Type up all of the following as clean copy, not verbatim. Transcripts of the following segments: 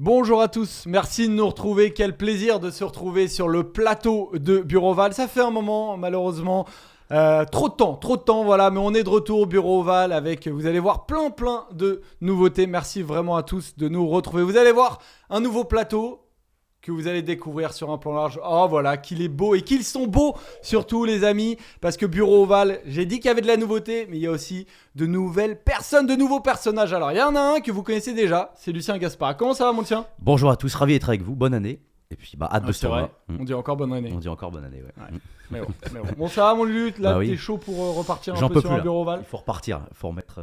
Bonjour à tous, merci de nous retrouver, quel plaisir de se retrouver sur le plateau de Bureau Oval. Ça fait un moment malheureusement, trop de temps voilà, mais on est de retour au Bureau Oval avec, vous allez voir, plein de nouveautés. Merci vraiment à tous de nous retrouver. Vous allez voir un nouveau plateau que vous allez découvrir sur un plan large. Oh voilà, qu'il est beau et qu'ils sont beaux surtout les amis, parce que Bureau Oval, j'ai dit qu'il y avait de la nouveauté, mais il y a aussi de nouvelles personnes, de nouveaux personnages. Alors il y en a un que vous connaissez déjà, c'est Lucien Gaspard. Comment ça va mon tien ? Bonjour à tous, ravi d'être avec vous, bonne année. Et puis hâte de ce tournoi. On dit encore bonne année. On dit encore bonne année, ouais. Mais bon. Bon ça va mon Luc, là t'es chaud pour repartir un peu sur un Bureau Oval ? Il faut repartir, il faut remettre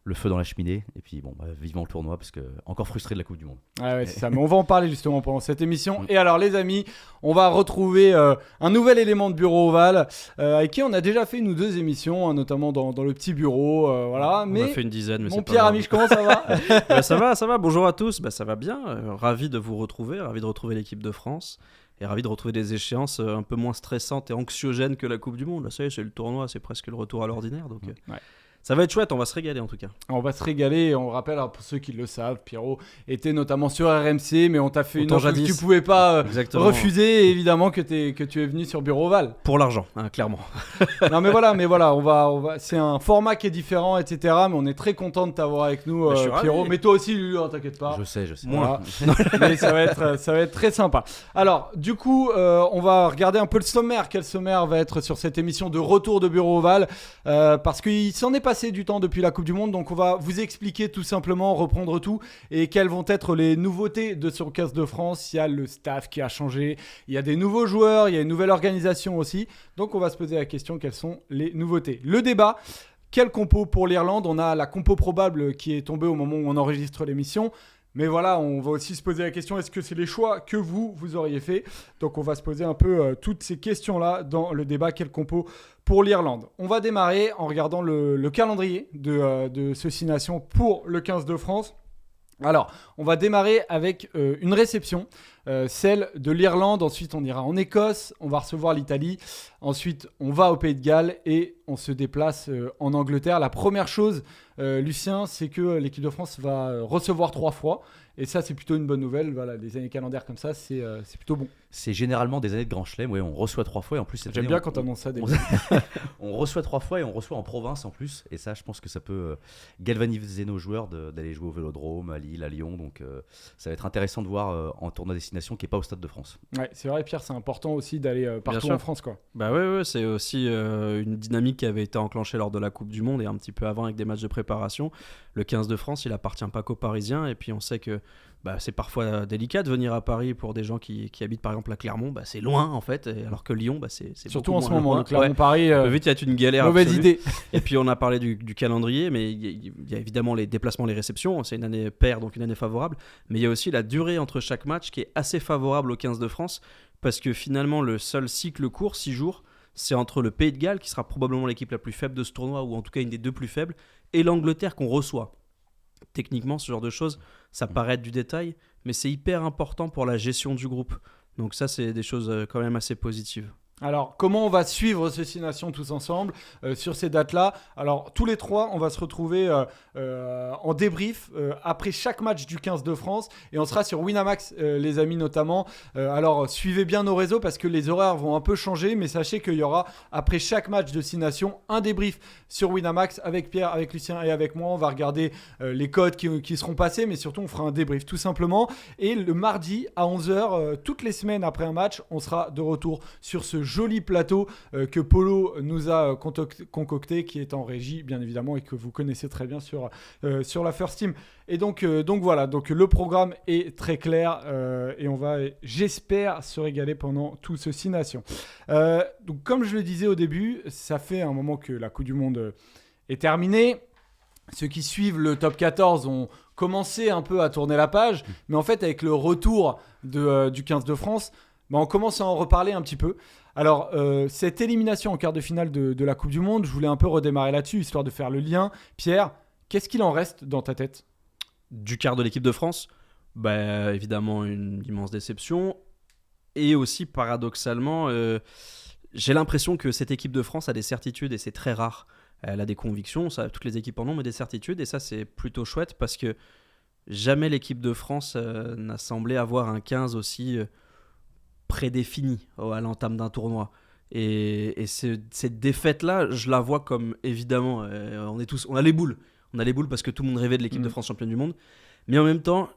le feu dans la cheminée. Et puis vivement le tournoi, parce que encore frustré de la Coupe du Monde. Ah ouais, c'est ça, mais on va en parler justement pendant cette émission. Et alors les amis, on va retrouver un nouvel élément de Bureau Oval avec qui on a déjà fait une ou deux émissions, hein, notamment dans le petit bureau, voilà. On a fait une dizaine, mais mon c'est Pierre pas Amiche, comment ça va ? Ça va, bonjour à tous, ça va bien, ravi de vous retrouver, ravi de retrouver l'équipe de France et ravi de retrouver des échéances un peu moins stressantes et anxiogènes que la Coupe du Monde. Là, ça y est, c'est le tournoi, c'est presque le retour à l'ordinaire, donc ouais. Ça va être chouette, on va se régaler en tout cas. On va se régaler et on rappelle, alors, pour ceux qui le savent, Pierrot était notamment sur RMC, mais on t'a fait une offre que tu pouvais pas refuser, et évidemment que tu es venu sur Bureau Oval. Pour l'argent, hein, clairement. Non mais voilà, on va, c'est un format qui est différent, etc. Mais on est très content de t'avoir avec nous, Pierrot. Ravi. Mais toi aussi, Lulu, hein, t'inquiète pas. Je sais. Voilà. Mais ça va être très sympa. Alors, du coup, on va regarder un peu le sommaire. Quel sommaire va être sur cette émission de retour de Bureau Oval, parce qu'il s'en est passé du temps depuis la Coupe du Monde, donc on va vous expliquer tout simplement, reprendre tout et quelles vont être les nouveautés de ce 15 de France. Il y a le staff qui a changé, il y a des nouveaux joueurs, il y a une nouvelle organisation aussi, donc on va se poser la question, quelles sont les nouveautés. Le débat, quelle compo pour l'Irlande ? On a la compo probable qui est tombée au moment où on enregistre l'émission. Mais voilà, on va aussi se poser la question, est-ce que c'est les choix que vous auriez fait ? Donc on va se poser un peu toutes ces questions-là dans le débat, quel compo pour l'Irlande. On va démarrer en regardant le calendrier de ce 6 Nations pour le 15 de France. Alors, on va démarrer avec une réception, celle de l'Irlande. Ensuite, on ira en Écosse, on va recevoir l'Italie. Ensuite, on va au Pays de Galles et on se déplace en Angleterre. La première chose, Lucien, c'est que l'équipe de France va recevoir 3 fois. Et ça, c'est plutôt une bonne nouvelle. Voilà, des années calendaires comme ça, c'est plutôt bon. C'est généralement des années de Grand Chelem, on reçoit 3 fois. Et en plus, j'aime bien quand tu annonces ça. On reçoit 3 fois et on reçoit en province en plus. Et ça, je pense que ça peut galvaniser nos joueurs d'aller jouer au Vélodrome, à Lille, à Lyon. Donc, ça va être intéressant de voir en tournoi destination qui n'est pas au Stade de France. Ouais, c'est vrai, Pierre, c'est important aussi d'aller partout en France, quoi. Bah ouais, c'est aussi une dynamique qui avait été enclenchée lors de la Coupe du Monde et un petit peu avant avec des matchs de préparation. Le 15 de France, il appartient pas qu'aux Parisiens, et puis on sait que c'est parfois délicat de venir à Paris pour des gens qui habitent par exemple à Clermont. C'est loin en fait, alors que Lyon, c'est surtout en ce moment, le Clermont-Paris. Vite, il y a une galère mauvaise absolue. idée. Et puis on a parlé du calendrier, mais il y a évidemment les déplacements, les réceptions. C'est une année paire, donc une année favorable. Mais il y a aussi la durée entre chaque match qui est assez favorable au 15 de France, parce que finalement le seul cycle court, 6 jours, c'est entre le Pays de Galles, qui sera probablement l'équipe la plus faible de ce tournoi, ou en tout cas une des 2 plus faibles, et l'Angleterre qu'on reçoit. Techniquement, ce genre de choses, ça paraît être du détail, mais c'est hyper important pour la gestion du groupe. Donc ça, c'est des choses quand même assez positives. Alors, comment on va suivre ces 6 Nations tous ensemble sur ces dates-là ? Alors, tous les 3, on va se retrouver en débrief après chaque match du 15 de France, et on sera sur Winamax, les amis, notamment. Alors, suivez bien nos réseaux parce que les horaires vont un peu changer, mais sachez qu'il y aura, après chaque match de 6 Nations, un débrief sur Winamax avec Pierre, avec Lucien et avec moi. On va regarder les codes qui seront passés, mais surtout, on fera un débrief tout simplement. Et le mardi à 11h, toutes les semaines après un match, on sera de retour sur ce joli plateau que Polo nous a concocté, qui est en régie bien évidemment et que vous connaissez très bien sur la First Team. Et donc voilà, donc le programme est très clair et on va, j'espère, se régaler pendant tout ce 6 Nations. Donc comme je le disais au début, ça fait un moment que la Coupe du Monde est terminée. Ceux qui suivent le top 14 ont commencé un peu à tourner la page, mais en fait avec le retour du 15 de France, on commence à en reparler un petit peu. Alors, cette élimination en quart de finale de la Coupe du Monde, je voulais un peu redémarrer là-dessus, histoire de faire le lien. Pierre, qu'est-ce qu'il en reste dans ta tête ? Du quart de l'équipe de France, évidemment une immense déception. Et aussi, paradoxalement, j'ai l'impression que cette équipe de France a des certitudes, et c'est très rare. Elle a des convictions, ça, toutes les équipes en ont, mais des certitudes. Et ça, c'est plutôt chouette parce que jamais l'équipe de France n'a semblé avoir un 15 aussi prédéfini à l'entame d'un tournoi. Et cette défaite-là, je la vois comme, évidemment, on a les boules. On a les boules parce que tout le monde rêvait de l'équipe de France championne du monde. Mais en même temps,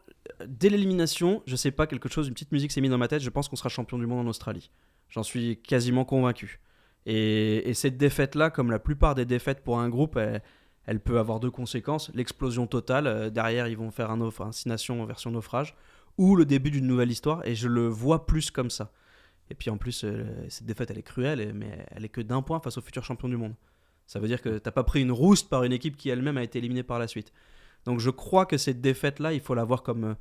dès l'élimination, je sais pas, une petite musique s'est mise dans ma tête, je pense qu'on sera champion du monde en Australie. J'en suis quasiment convaincu. Et cette défaite-là, comme la plupart des défaites pour un groupe, elle peut avoir deux conséquences. L'explosion totale, derrière ils vont faire un 6 nations en version naufrage, ou le début d'une nouvelle histoire, et je le vois plus comme ça. Et puis en plus, cette défaite, elle est cruelle, mais elle est que d'un point face au futur champion du monde. Ça veut dire que t'as pas pris une rouste par une équipe qui elle-même a été éliminée par la suite. Donc je crois que cette défaite-là, il faut la voir comme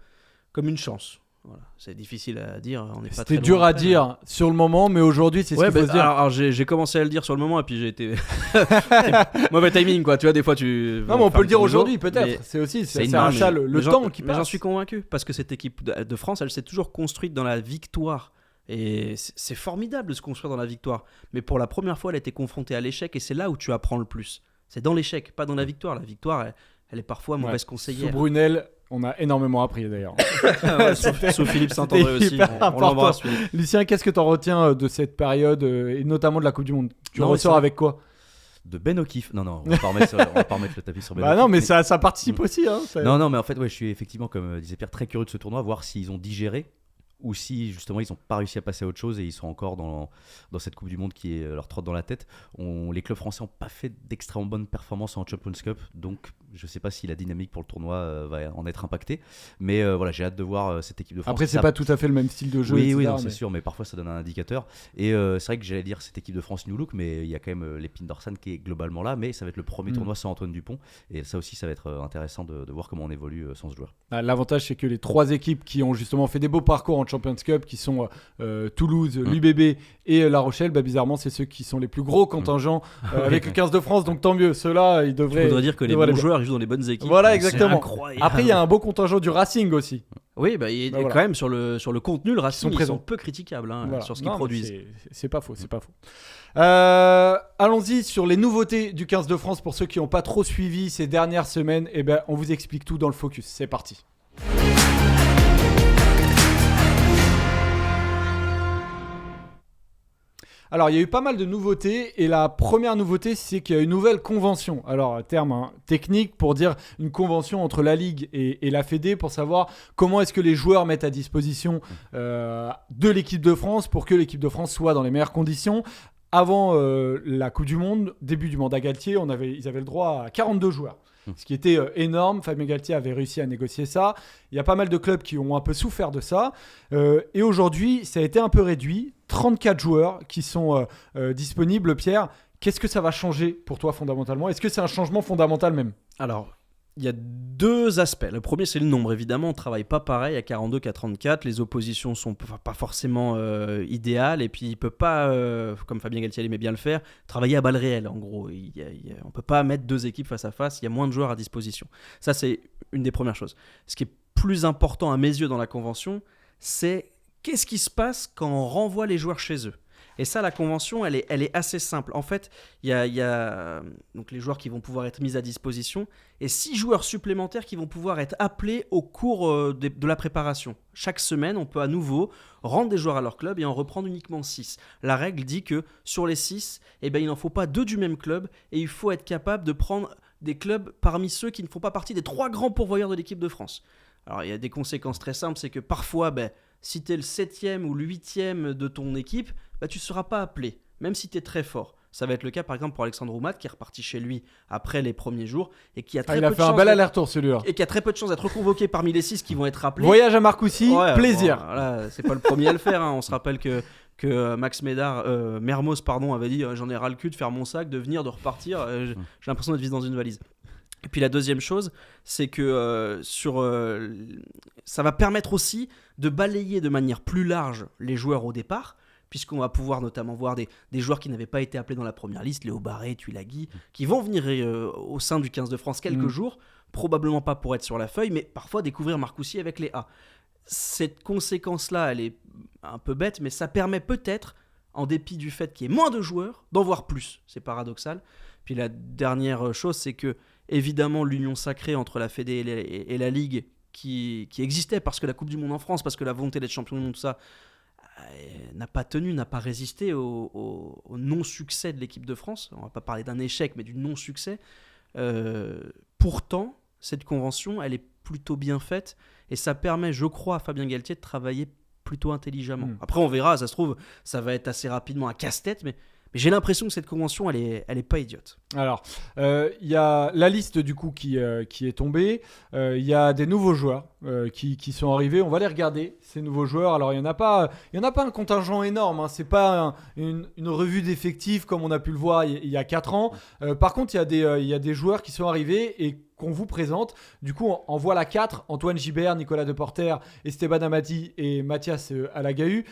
une chance. Voilà. C'est difficile à dire. C'était dur à dire sur le moment, mais aujourd'hui, c'est ce qu'il faut se dire. Alors j'ai commencé à le dire sur le moment, et puis j'ai été mauvais timing, quoi. Tu vois, des fois tu. Non, mais on peut le dire aujourd'hui, peut-être. C'est un ça le temps qui passe. Mais j'en suis convaincu, parce que cette équipe de France, elle s'est toujours construite dans la victoire. Et c'est formidable de se construire dans la victoire. Mais pour la première fois, elle a été confrontée à l'échec, et c'est là où tu apprends le plus. C'est dans l'échec, pas dans la victoire. La victoire, elle est parfois mauvaise conseillère. Sous Brunel, on a énormément appris d'ailleurs. Sous Philippe Saint-André aussi. On l'embrasse, Philippe. Lucien, qu'est-ce que tu en retiens de cette période, et notamment de la Coupe du Monde? Tu ressors avec quoi? De Ben O'Keefe. Non, on va pas remettre le tapis sur Ben O'Keefe. Non, mais ça participe aussi. Hein, non, mais en fait, je suis effectivement, comme disait Pierre, très curieux de ce tournoi, voir s'ils ont digéré ou si justement ils n'ont pas réussi à passer à autre chose et ils sont encore dans cette Coupe du Monde qui leur trotte dans la tête. Les clubs français n'ont pas fait d'extrêmement bonnes performances en Champions Cup, donc je ne sais pas si la dynamique pour le tournoi va en être impactée, mais voilà, j'ai hâte de voir cette équipe de France. Après, c'est pas tout à fait le même style de jeu. Oui, non, c'est sûr, mais parfois ça donne un indicateur. Et c'est vrai que j'allais dire cette équipe de France New Look, mais il y a quand même l'épine dorsale qui est globalement là, mais ça va être le premier tournoi sans Antoine Dupont, et ça aussi, ça va être intéressant de voir comment on évolue sans ce joueur. L'avantage, c'est que les trois équipes qui ont justement fait des beaux parcours en Champions Cup, qui sont Toulouse, l'UBB et La Rochelle, bizarrement, c'est ceux qui sont les plus gros contingents avec le 15 de France, donc tant mieux. Ceux-là, ils devraient. Il faudrait dire que les bons joueurs jouent dans les bonnes équipes. Voilà, exactement. Après, il y a un beau contingent du Racing aussi. Oui, quand même sur le contenu, le Racing, ils sont peu critiquables sur ce qu'ils produisent. C'est pas faux, c'est pas faux. Allons-y sur les nouveautés du 15 de France pour ceux qui n'ont pas trop suivi ces dernières semaines. On vous explique tout dans le focus. C'est parti. Alors, il y a eu pas mal de nouveautés et la première nouveauté, c'est qu'il y a une nouvelle convention. Alors, terme technique pour dire une convention entre la Ligue et la Fédé pour savoir comment est-ce que les joueurs mettent à disposition de l'équipe de France pour que l'équipe de France soit dans les meilleures conditions. Avant la Coupe du Monde, début du mandat Galtier, ils avaient le droit à 42 joueurs. Ce qui était énorme. Fabien Galtier avait réussi à négocier ça. Il y a pas mal de clubs qui ont un peu souffert de ça. Et aujourd'hui, ça a été un peu réduit. 34 joueurs qui sont disponibles. Pierre, qu'est-ce que ça va changer pour toi fondamentalement? Est-ce que c'est un changement fondamental même? Alors, il y a deux aspects. Le premier, c'est le nombre. Évidemment, on ne travaille pas pareil à 42 qu'à 34. Les oppositions ne sont pas forcément idéales. Et puis, il ne peut pas, comme Fabien Galtier aimait bien le faire, travailler à balles réelles, en gros. On ne peut pas mettre deux équipes face à face. Il y a moins de joueurs à disposition. Ça, c'est une des premières choses. Ce qui est plus important à mes yeux dans la convention, c'est qu'est-ce qui se passe quand on renvoie les joueurs chez eux. Et ça, la convention, elle est assez simple. En fait, il y a donc les joueurs qui vont pouvoir être mis à disposition et 6 joueurs supplémentaires qui vont pouvoir être appelés au cours de la préparation. Chaque semaine, on peut à nouveau rendre des joueurs à leur club et en reprendre uniquement 6. La règle dit que sur les 6, il n'en faut pas 2 du même club et il faut être capable de prendre des clubs parmi ceux qui ne font pas partie des 3 grands pourvoyeurs de l'équipe de France. Alors, il y a des conséquences très simples, c'est que parfois, si tu es le 7e ou le 8e de ton équipe, tu ne seras pas appelé, même si tu es très fort. Ça va être le cas par exemple pour Alexandre Oumat qui est reparti chez lui après les premiers jours et qui a très peu de chance. Il a fait un bel aller-retour celui-là. Et qui a très peu de chance d'être reconvoqué parmi les 6 qui vont être appelés. Voyage à Marcoussis, plaisir. Voilà, c'est pas le premier à le faire. On se rappelle que Max Mermoz avait dit j'en ai ras le cul de faire mon sac, de venir, de repartir. J'ai l'impression d'être dans une valise. Et puis la deuxième chose, c'est que ça va permettre aussi de balayer de manière plus large les joueurs au départ, puisqu'on va pouvoir notamment voir des joueurs qui n'avaient pas été appelés dans la première liste, Léo Barré, Tuilagi, qui vont venir au sein du 15 de France quelques jours, probablement pas pour être sur la feuille, mais parfois découvrir Marcoussis avec les A. Cette conséquence-là, elle est un peu bête, mais ça permet peut-être, en dépit du fait qu'il y ait moins de joueurs, d'en voir plus. C'est paradoxal. Puis la dernière chose, c'est que évidemment, l'union sacrée entre la Fédé et la Ligue, qui existait parce que la Coupe du Monde en France, parce que la volonté d'être champion du monde, tout ça, n'a pas tenu, n'a pas résisté au non-succès de l'équipe de France. On va pas parler d'un échec, mais du non-succès. Pourtant, cette convention, elle est plutôt bien faite et ça permet, je crois, à Fabien Galtier de travailler plutôt intelligemment. Après, on verra, ça se trouve, ça va être assez rapidement un casse-tête, mais j'ai l'impression que cette convention, elle est pas idiote. Alors, il y a la liste du coup qui est tombée. Il y a des nouveaux joueurs qui sont arrivés. On va les regarder, ces nouveaux joueurs. Alors, il y en a pas un contingent énorme. Hein. C'est pas une revue d'effectifs comme on a pu le voir il y a 4 ans. Par contre, il y a des joueurs qui sont arrivés et qu'on vous présente. Du coup, on voit la 4, Antoine Gibert, Nicolas Deporter, Esteban Amadi et Mathias Alagahu.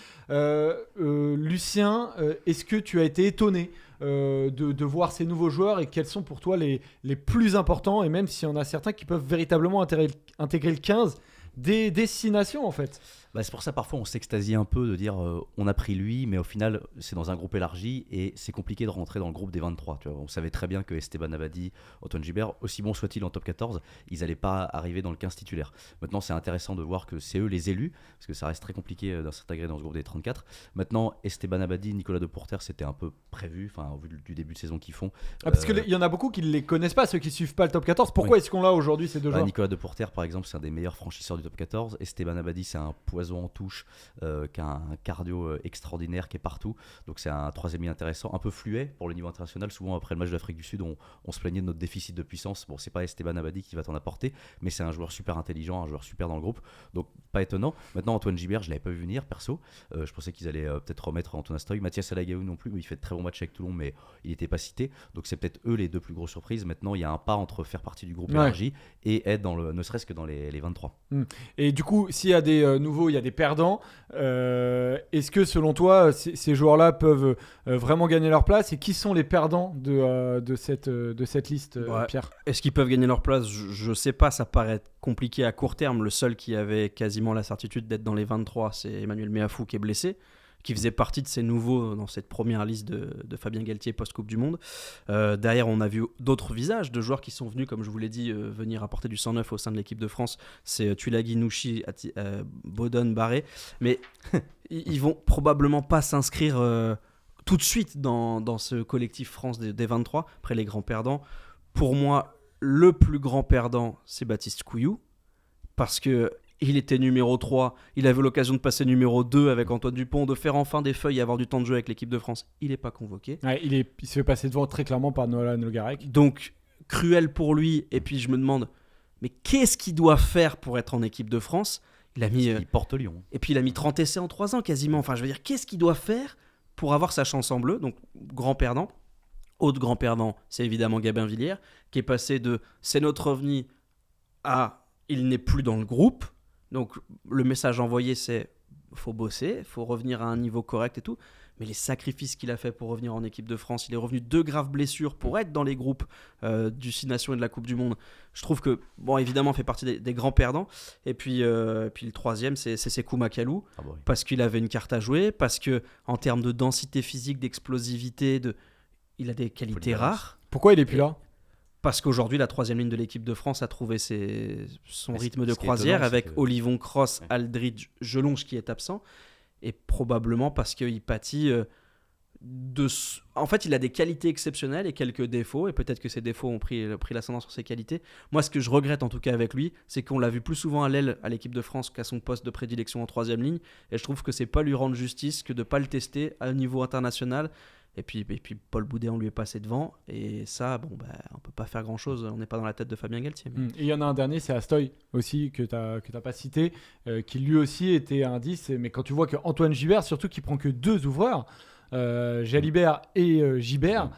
Lucien, est-ce que tu as été étonné de voir ces nouveaux joueurs et quels sont pour toi les plus importants, et même s'il y en a certains qui peuvent véritablement intégrer le 15 des destinations en fait? C'est pour ça parfois on s'extasie un peu de dire on a pris lui, mais au final c'est dans un groupe élargi et c'est compliqué de rentrer dans le groupe des 23. Tu vois. On savait très bien que Esteban Abadi, Antoine Gibert, aussi bon soit-il en top 14, ils n'allaient pas arriver dans le 15 titulaire. Maintenant c'est intéressant de voir que c'est eux les élus, parce que ça reste très compliqué d'intégrer dans ce groupe des 34. Maintenant Esteban Abadi, Nicolas Deporter, c'était un peu prévu, au vu du début de saison qu'ils font. Parce qu'il y en a beaucoup qui ne les connaissent pas, ceux qui ne suivent pas le top 14. Pourquoi est-ce qu'on l'a aujourd'hui ces deux joueurs? Nicolas Deporter par exemple, c'est un des meilleurs franchisseurs du top 14. Esteban Abadi, c'est un poison en touche, qui a un cardio extraordinaire, qui est partout. Donc c'est un troisième ligne intéressant, un peu fluet pour le niveau international. Souvent après le match de l'Afrique du Sud, on se plaignait de notre déficit de puissance. Bon, c'est pas Esteban Abadi qui va t'en apporter, mais c'est un joueur super intelligent, un joueur super dans le groupe. Donc pas étonnant. Maintenant Antoine Gibert, je l'avais pas vu venir perso. Je pensais qu'ils allaient peut-être remettre Antoine Astoy. Mathias Alagahu non plus, il fait de très bons matchs avec Toulon, mais il n'était pas cité. Donc c'est peut-être eux les deux plus grosses surprises. Maintenant il y a un pas entre faire partie du groupe élargi et être ne serait-ce que dans les 23. Et du coup, s'il y a des nouveaux, il y a des perdants. Est-ce que selon toi, ces joueurs-là peuvent vraiment gagner leur place? Et qui sont les perdants de cette liste, Pierre? Est-ce qu'ils peuvent gagner leur place? Je ne sais pas, ça paraît compliqué à court terme. Le seul qui avait quasiment la certitude d'être dans les 23, c'est Emmanuel Meafou qui est blessé, qui faisait partie de ces nouveaux dans cette première liste de Fabien Galtier post-Coupe du Monde. Derrière, on a vu d'autres visages de joueurs qui sont venus, comme je vous l'ai dit, venir apporter du 109 au sein de l'équipe de France. C'est Tulagi, Nouchi, Bodon, Barré. Mais ils vont probablement pas s'inscrire tout de suite dans ce collectif France des 23, après les grands perdants. Pour moi, le plus grand perdant, c'est Baptiste Couillou, parce que il était numéro 3, il avait l'occasion de passer numéro 2 avec Antoine Dupont, de faire enfin des feuilles et avoir du temps de jeu avec l'équipe de France. Il n'est pas convoqué. Ouais, il se fait passer devant très clairement par Nolan Le Garec. Donc, cruel pour lui. Et puis, je me demande, mais qu'est-ce qu'il doit faire pour être en équipe de France? Il porte Lyon. Et puis, il a mis 30 essais en 3 ans quasiment. Enfin, je veux dire, qu'est-ce qu'il doit faire pour avoir sa chance en bleu? Donc, grand perdant. Autre grand perdant, c'est évidemment Gabin Villière, qui est passé de « c'est notre ovni » à « il n'est plus dans le groupe ». Donc le message envoyé, c'est faut bosser, faut revenir à un niveau correct et tout. Mais les sacrifices qu'il a fait pour revenir en équipe de France, il est revenu 2 graves blessures pour être dans les groupes du 6 Nations et de la Coupe du Monde. Je trouve que, bon, évidemment, il fait partie des grands perdants. Et puis le troisième, c'est Sekou Makalou, parce qu'il avait une carte à jouer, parce qu'en termes de densité physique, d'explosivité, il a des qualités rares. Pourquoi il n'est plus là? Parce qu'aujourd'hui, la troisième ligne de l'équipe de France a trouvé son rythme de croisière avec Olivon, Cross, Aldridge, Jelonge qui est absent. Et probablement parce qu'il pâtit En fait, il a des qualités exceptionnelles et quelques défauts. Et peut-être que ces défauts ont pris l'ascendant sur ses qualités. Moi, ce que je regrette en tout cas avec lui, c'est qu'on l'a vu plus souvent à l'aile à l'équipe de France qu'à son poste de prédilection en troisième ligne. Et je trouve que c'est pas lui rendre justice que de ne pas le tester à niveau international. Et puis Paul Boudet, on lui est passé devant. Et ça, on ne peut pas faire grand-chose. On n'est pas dans la tête de Fabien Galtier. Et il y en a un dernier, c'est Astoy aussi, que tu n'as pas cité, qui lui aussi était un 10. Mais quand tu vois qu'Antoine Gibert, surtout qui prend que 2 ouvreurs, Jalibert et Gibert,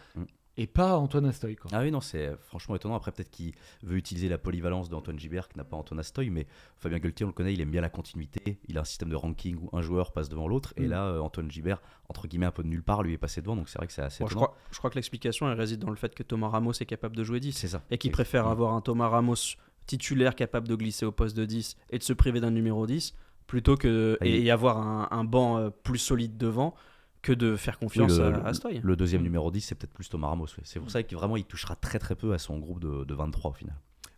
et pas Antoine Astoy, quoi. Ah oui, non, c'est franchement étonnant. Après, peut-être qu'il veut utiliser la polyvalence d'Antoine Gibert, qui n'a pas Antoine Astoy, mais Fabien Galtier, on le connaît, il aime bien la continuité. Il a un système de ranking où un joueur passe devant l'autre. Et là, Antoine Gibert, entre guillemets, un peu de nulle part, lui est passé devant. Donc c'est vrai que c'est assez étonnant. Je crois que l'explication, elle réside dans le fait que Thomas Ramos est capable de jouer 10. C'est ça. Et qu'il préfère avoir un Thomas Ramos titulaire capable de glisser au poste de 10 et de se priver d'un numéro 10, plutôt que et avoir un banc plus solide devant, que de faire confiance à Astoy. Le deuxième numéro 10, c'est peut-être plus Thomas Ramos. Ouais. C'est pour ça que vraiment, il touchera très très peu à son groupe de 23 au final.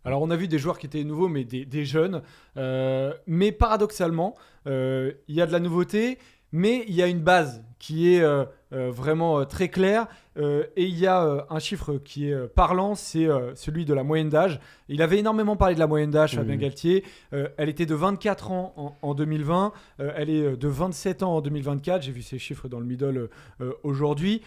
Alors on a vu des joueurs qui étaient nouveaux, mais des jeunes. Mais paradoxalement, il y a de la nouveauté, mais il y a une base qui est vraiment très claire. Et il y a un chiffre qui est parlant, c'est celui de la moyenne d'âge. Il avait énormément parlé de la moyenne d'âge, Fabien Galtier. Elle était de 24 ans en 2020. Elle est de 27 ans en 2024. J'ai vu ces chiffres dans le middle aujourd'hui.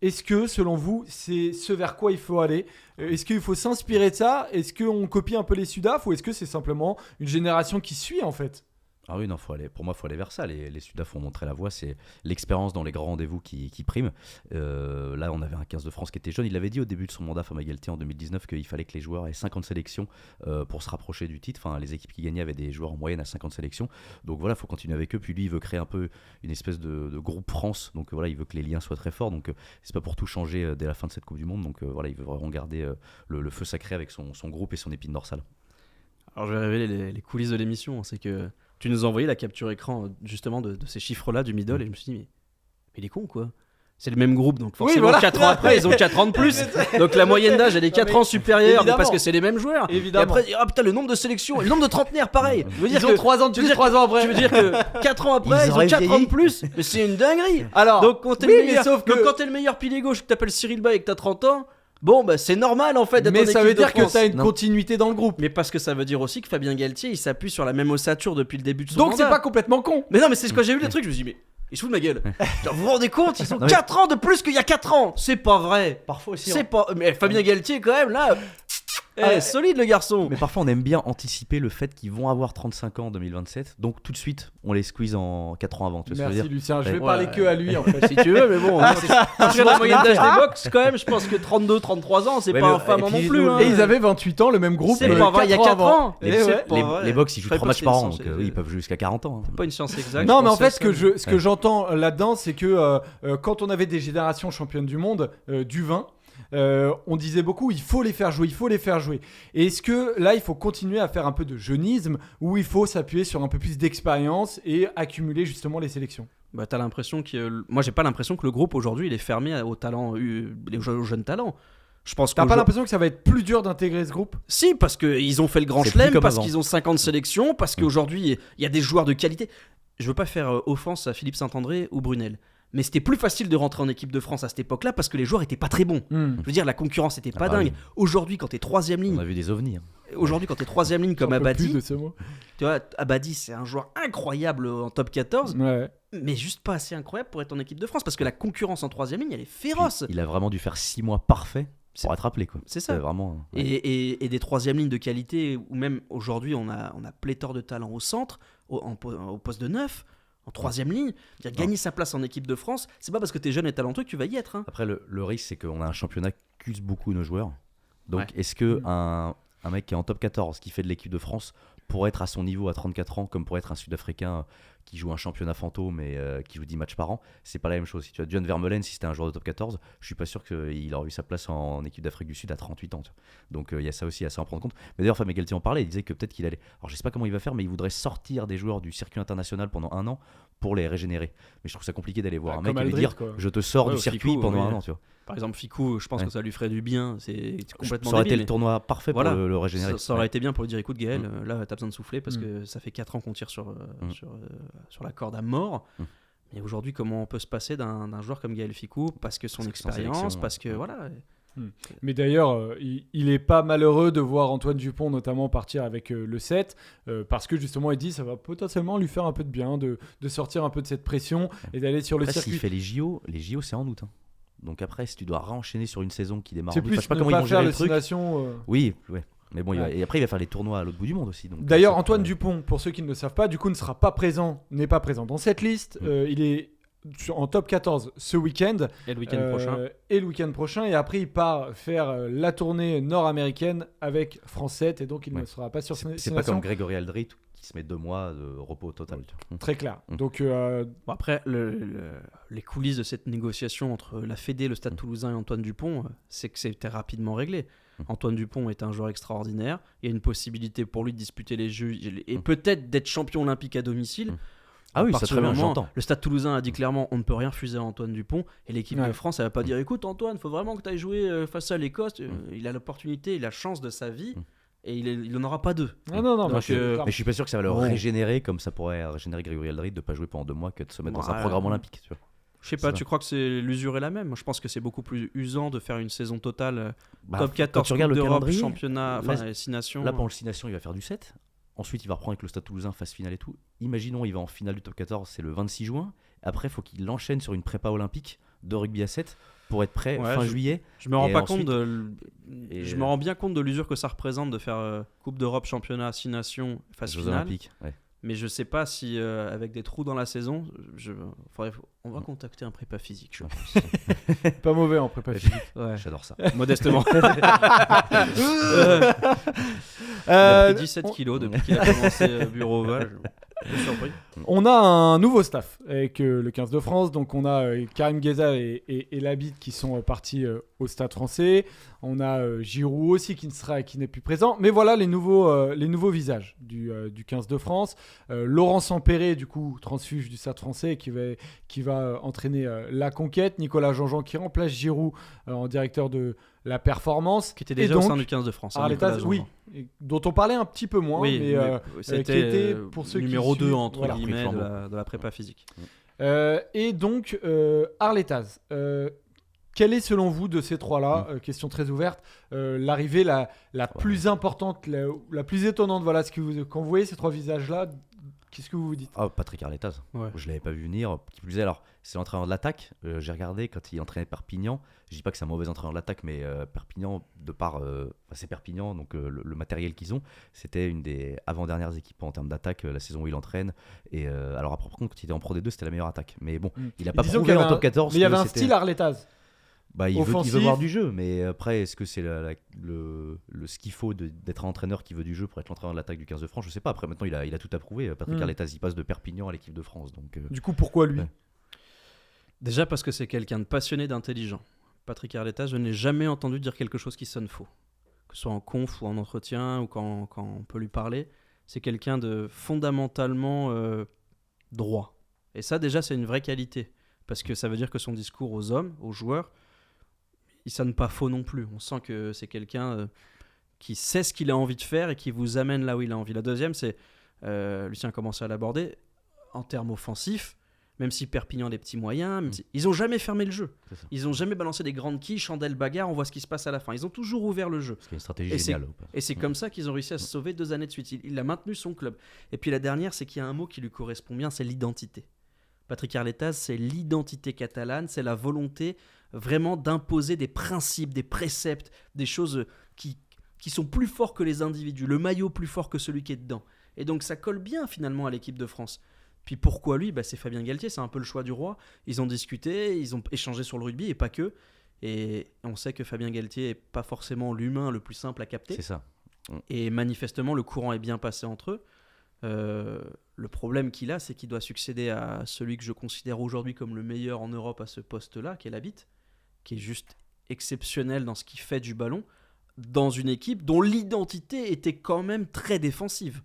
Est-ce que, selon vous, c'est ce vers quoi il faut aller ? Est-ce qu'il faut s'inspirer de ça ? Est-ce qu'on copie un peu les Sudaf ? Ou est-ce que c'est simplement une génération qui suit, en fait ? Ah oui, non, pour moi, il faut aller vers ça. Les Sudaf ont montré la voie, c'est l'expérience dans les grands rendez-vous qui prime. Là, on avait un 15 de France qui était jeune. Il avait dit au début de son mandat, Fabien Galtier, en 2019, qu'il fallait que les joueurs aient 50 sélections pour se rapprocher du titre. Enfin, les équipes qui gagnaient avaient des joueurs en moyenne à 50 sélections. Donc voilà, il faut continuer avec eux. Puis lui, il veut créer un peu une espèce de groupe France. Donc voilà, il veut que les liens soient très forts. Donc c'est pas pour tout changer dès la fin de cette Coupe du Monde. Donc voilà, il veut vraiment garder le feu sacré avec son groupe et son épine dorsale. Alors je vais révéler les coulisses de l'émission. C'est que tu nous as envoyé la capture écran justement de ces chiffres-là du middle et je me suis dit mais il est con quoi. C'est le même groupe donc forcément 4 ans après ils ont 4 ans de plus. Donc la moyenne d'âge elle est 4 ans supérieure parce que c'est les mêmes joueurs. Évidemment. Et après putain le nombre de sélections et le nombre de trentenaires pareil. Ils ont 3 ans de plus, 3 ans après. Tu veux dire que 4 ans après ils ont 4 ans de plus. Mais c'est une dinguerie. Alors, donc quand t'es le meilleur pilier gauche que t'appelles Cyril Bay et que t'as 30 ans, bon bah c'est normal en fait d'être mais en ça veut équipe de dire que France. tu as une continuité dans le groupe. Mais parce que ça veut dire aussi que Fabien Galtier il s'appuie sur la même ossature depuis le début de son Donc mandat. c'est pas complètement con. Mais non mais c'est quand j'ai vu les trucs je me suis dit mais ils se foutent de ma gueule. Genre, vous vous rendez compte ils ont 4 ans de plus qu'il y a 4 ans. C'est pas vrai. Parfois aussi. C'est pas mais Fabien Galtier quand même là solide le garçon. Mais parfois on aime bien anticiper le fait qu'ils vont avoir 35 ans en 2027. Donc tout de suite on les squeeze en 4 ans avant. Tu vois ce que je veux Merci dire Lucien, je vais Ouais. parler que à lui en fait. Si tu veux mais bon c'est la moyenne d'âge des box quand même je pense que 32-33 ans c'est Ouais, pas mais- infamant et non puis, plus hein. Et ils avaient 28 ans, le même groupe. C'est pas vrai il y a 4 ans. Les box ils jouent Fallait 3 pas matchs que par c'est an. une Donc science, ils peuvent jouer jusqu'à 40 ans. pas une science exacte. Non, je mais en pense fait, que ce que j'entends là-dedans, c'est que quand on avait des générations championnes du monde du vin, on disait beaucoup, il faut les faire jouer, il faut les faire jouer. Et est-ce que là, il faut continuer à faire un peu de jeunisme ou il faut s'appuyer sur un peu plus d'expérience et accumuler justement les sélections ? Bah t'as l'impression que moi j'ai pas l'impression que le groupe aujourd'hui il est fermé aux talents aux jeunes talents. Je pense T'as pas l'impression que ça va être plus dur d'intégrer ce groupe ? Si, parce qu'ils ont fait le grand C'est plus chelem, comme parce avant. qu'ils ont 50 sélections, parce qu'aujourd'hui, il y a des joueurs de qualité. Je veux pas faire offense à Philippe Saint-André ou Brunel, mais c'était plus facile de rentrer en équipe de France à cette époque-là parce que les joueurs étaient pas très bons. Je veux dire, la concurrence était pas bah dingue. oui. Aujourd'hui, quand t'es troisième On ligne, a vu des ovnis. comme J'en peux plus Abadi, de ce mot. tu vois, Abadi, c'est un joueur incroyable en top 14, Ouais. mais juste pas assez incroyable pour être en équipe de France parce que la concurrence en troisième ligne, elle est féroce. Il a vraiment dû faire 6 mois parfaits C'est- pour être appelé quoi. c'est ça. Vraiment. Ouais. Et des troisièmes lignes de qualité, ou même aujourd'hui, on a pléthore de talent au centre, au poste de 9, en troisième ligne. Dire, gagner sa place en équipe de France, c'est pas parce que t'es jeune et talentueux que tu vas y être. Hein. Après le risque c'est qu'on a un championnat qui use beaucoup nos joueurs. Donc Ouais. est-ce que un mec qui est en top 14 qui fait de l'équipe de France pour être à son niveau à 34 ans comme pour être un Sud-Africain qui joue un championnat fantôme et qui joue 10 matchs par an, c'est pas la même chose. Si tu as John Vermeulen, si c'était un joueur de top 14, je suis pas sûr qu'il aurait eu sa place en équipe d'Afrique du Sud à 38 ans. Tu vois. Donc il y a ça aussi à en prendre compte. Mais d'ailleurs Fabien Galtier en parlait, il disait que peut-être qu'il allait, alors je sais pas comment il va faire, mais il voudrait sortir des joueurs du circuit international pendant 1 an pour les régénérer. Mais je trouve ça compliqué d'aller voir un mec comme et lui Aldrit, dire quoi. je te sors Ouais, du au circuit Ficou, pendant oui. 1 an. Tu vois. Par exemple, Ficou, je pense Ouais. que ça lui ferait du bien. C'est complètement Ça aurait été débile, le tournoi parfait voilà. pour le régénérer. Ça aurait été bien pour le dire écoute Gaël, là t'as besoin de souffler parce Mm. que ça fait 4 ans qu'on tire sur la corde à mort. Mais aujourd'hui, comment on peut se passer d'un joueur comme Gaël Ficou parce que son Parce que sans expérience, sélection, parce que ouais. voilà. Mais d'ailleurs, il est pas malheureux de voir Antoine Dupont notamment partir avec le 7 parce que justement il dit ça va potentiellement lui faire un peu de bien de sortir un peu de cette pression et d'aller sur le Après, circuit. s'il fait les JO c'est en août. Hein. Donc après, si tu dois réenchaîner sur une saison qui démarre C'est en août, plus je sais pas ne comment ils pas vont faire gérer le le truc. destination. Oui, ouais. Mais bon, Ouais. et après il va faire les tournois à l'autre bout du monde aussi. Donc, D'ailleurs, ça, Antoine Dupont, pour ceux qui ne le savent pas, du coup n'est pas présent dans cette liste. Il est en top 14 ce week-end. Et le week-end prochain. Et le week-end prochain. Et après, il part faire la tournée nord-américaine avec France 7. Et donc, il ne Ouais. sera pas sur c'est pas destination. comme Grégory Aldrit qui se met 2 mois de repos total. tu vois. Très clair. Mm. Donc, Bon, après, les coulisses de cette négociation entre la Fédé, le Stade Toulousain et Antoine Dupont, c'est que c'était rapidement réglé. Antoine Dupont est un joueur extraordinaire. Il y a une possibilité pour lui de disputer les Jeux et peut-être d'être champion olympique à domicile. Ah oui, À ça partir très du bien, moment- j'entends. Le Stade Toulousain a dit clairement on ne peut rien refuser à Antoine Dupont, et l'équipe Ouais. de France elle va pas dire écoute Antoine, faut vraiment que tu ailles jouer face à l'Écosse. Il a l'opportunité, il a la chance de sa vie, et il en aura pas deux. Ah non, Donc, bah, c'est clair. Mais je suis pas sûr que ça va le Bon. régénérer comme ça pourrait régénérer Grégory Aldrit de pas jouer pendant 2 mois que de se mettre dans un Ouais. programme olympique. Tu vois. Je sais C'est pas, ça. tu crois que c'est l'usure est la même? Moi, je pense que c'est beaucoup plus usant de faire une saison totale Bah, top 14, quand tu regardes Coupe le d'Europe, calendrier, championnat, là, enfin 6 nations. Là, pendant le 6 nations, il va faire du 7. Ensuite, il va reprendre avec le Stade Toulousain, phase finale et tout. Imaginons, il va en finale du top 14, c'est le 26 juin. Après, il faut qu'il enchaîne sur une prépa olympique de rugby à 7 pour être prêt Ouais, fin juillet. Je me rends Et pas ensuite- compte et je me rends bien compte de l'usure que ça représente de faire Coupe d'Europe, championnat, 6 nations, phase Jeux finale. olympiques. Ouais. Mais je sais pas si avec des trous dans la saison, on va contacter un prépa physique, je pense. Pas mauvais en prépa physique. Ouais. J'adore ça. Modestement. Il Euh, a pris 17 kilos depuis qu'il a commencé Bureau Oval. Je suis surpris. On a un nouveau staff avec le 15 de France. Donc, on a Karim Ghezal et Labid qui sont partis au Stade français. On a Giroud aussi qui n'est plus présent. Mais voilà les nouveaux visages du 15 de France. Laurent Sampéré, du coup, transfuge du Stade français, qui va entraîner la conquête. Nicolas Jean-Jean qui remplace Giroud en directeur de la performance. Qui était Et déjà au donc, sein du 15 de France. hein, Arletas, Nicolas oui, Jean-Jean. dont on parlait un petit peu moins. Oui, mais, mais c'était qui était, pour ceux qui numéro 2 suivent, entre voilà. guillemets Pris de flambeau. la prépa physique. Et donc, Arletaz, quelle est selon vous de ces trois-là, question très ouverte, l'arrivée la plus importante, la plus étonnante, voilà, quand vous voyez ces trois visages-là, qu'est-ce que vous vous dites? Ah, Patrick Arletaz. Ouais. Je l'avais pas vu venir. Qui plus est, alors, c'est l'entraîneur de l'attaque. J'ai regardé quand il entraînait Perpignan. Je dis pas que c'est un mauvais entraîneur de l'attaque, mais Perpignan, de par. C'est Perpignan, donc le matériel qu'ils ont, c'était une des avant-dernières équipes en termes d'attaque la saison où il entraîne. Et alors, après, par contre, quand il était en Pro D2, c'était la meilleure attaque. Mais bon, il a pas Disons prouvé qu'il y en avait top 14. Mais il y avait que un c'était- style Arletaz. Bah, il veut offensif. voir du jeu, mais après, est-ce que c'est ce qu'il faut d'être un entraîneur qui veut du jeu pour être l'entraîneur de l'attaque du 15 de France? Je sais pas. Après, maintenant, il a tout approuvé. Patrick Arletaz, il passe de Perpignan à l'équipe de France. Donc, Du coup, pourquoi lui? Ouais. Déjà parce que c'est quelqu'un de passionné, d'intelligent. Patrick Arletas, je n'ai jamais entendu dire quelque chose qui sonne faux. Que ce soit en conf ou en entretien ou quand on peut lui parler. C'est quelqu'un de fondamentalement droit. Et ça, déjà, c'est une vraie qualité. Parce que ça veut dire que son discours aux hommes, aux joueurs, il sonne pas faux non plus. On sent que c'est quelqu'un qui sait ce qu'il a envie de faire et qui vous amène là où il a envie. La deuxième, c'est, Lucien a commencé à l'aborder, en termes offensifs, même si Perpignan a des petits moyens, ils n'ont jamais fermé le jeu. c'est ça. Ils n'ont jamais balancé des grandes quilles, chandelles, bagarres, on voit ce qui se passe à la fin. Ils ont toujours ouvert le jeu. Parce qu'il y a une stratégie Et géniale. Et c'est comme ça qu'ils ont réussi à se sauver 2 années de suite. Il a maintenu son club. Et puis la dernière, c'est qu'il y a un mot qui lui correspond bien, c'est l'identité. Patrick Arletaz, c'est l'identité catalane, c'est la volonté vraiment d'imposer des principes, des préceptes, des choses qui sont plus forts que les individus, le maillot plus fort que celui qui est dedans. Et donc ça colle bien finalement à l'équipe de France. Puis pourquoi lui? C'est Fabien Galtier, c'est un peu le choix du roi. Ils ont discuté, ils ont échangé sur le rugby et pas que. Et on sait que Fabien Galtier n'est pas forcément l'humain le plus simple à capter. C'est ça. Et manifestement, le courant est bien passé entre eux. Le problème qu'il a, c'est qu'il doit succéder à celui que je considère aujourd'hui comme le meilleur en Europe à ce poste-là, qui est Labit, qui est juste exceptionnel dans ce qu'il fait du ballon, dans une équipe dont l'identité était quand même très défensive.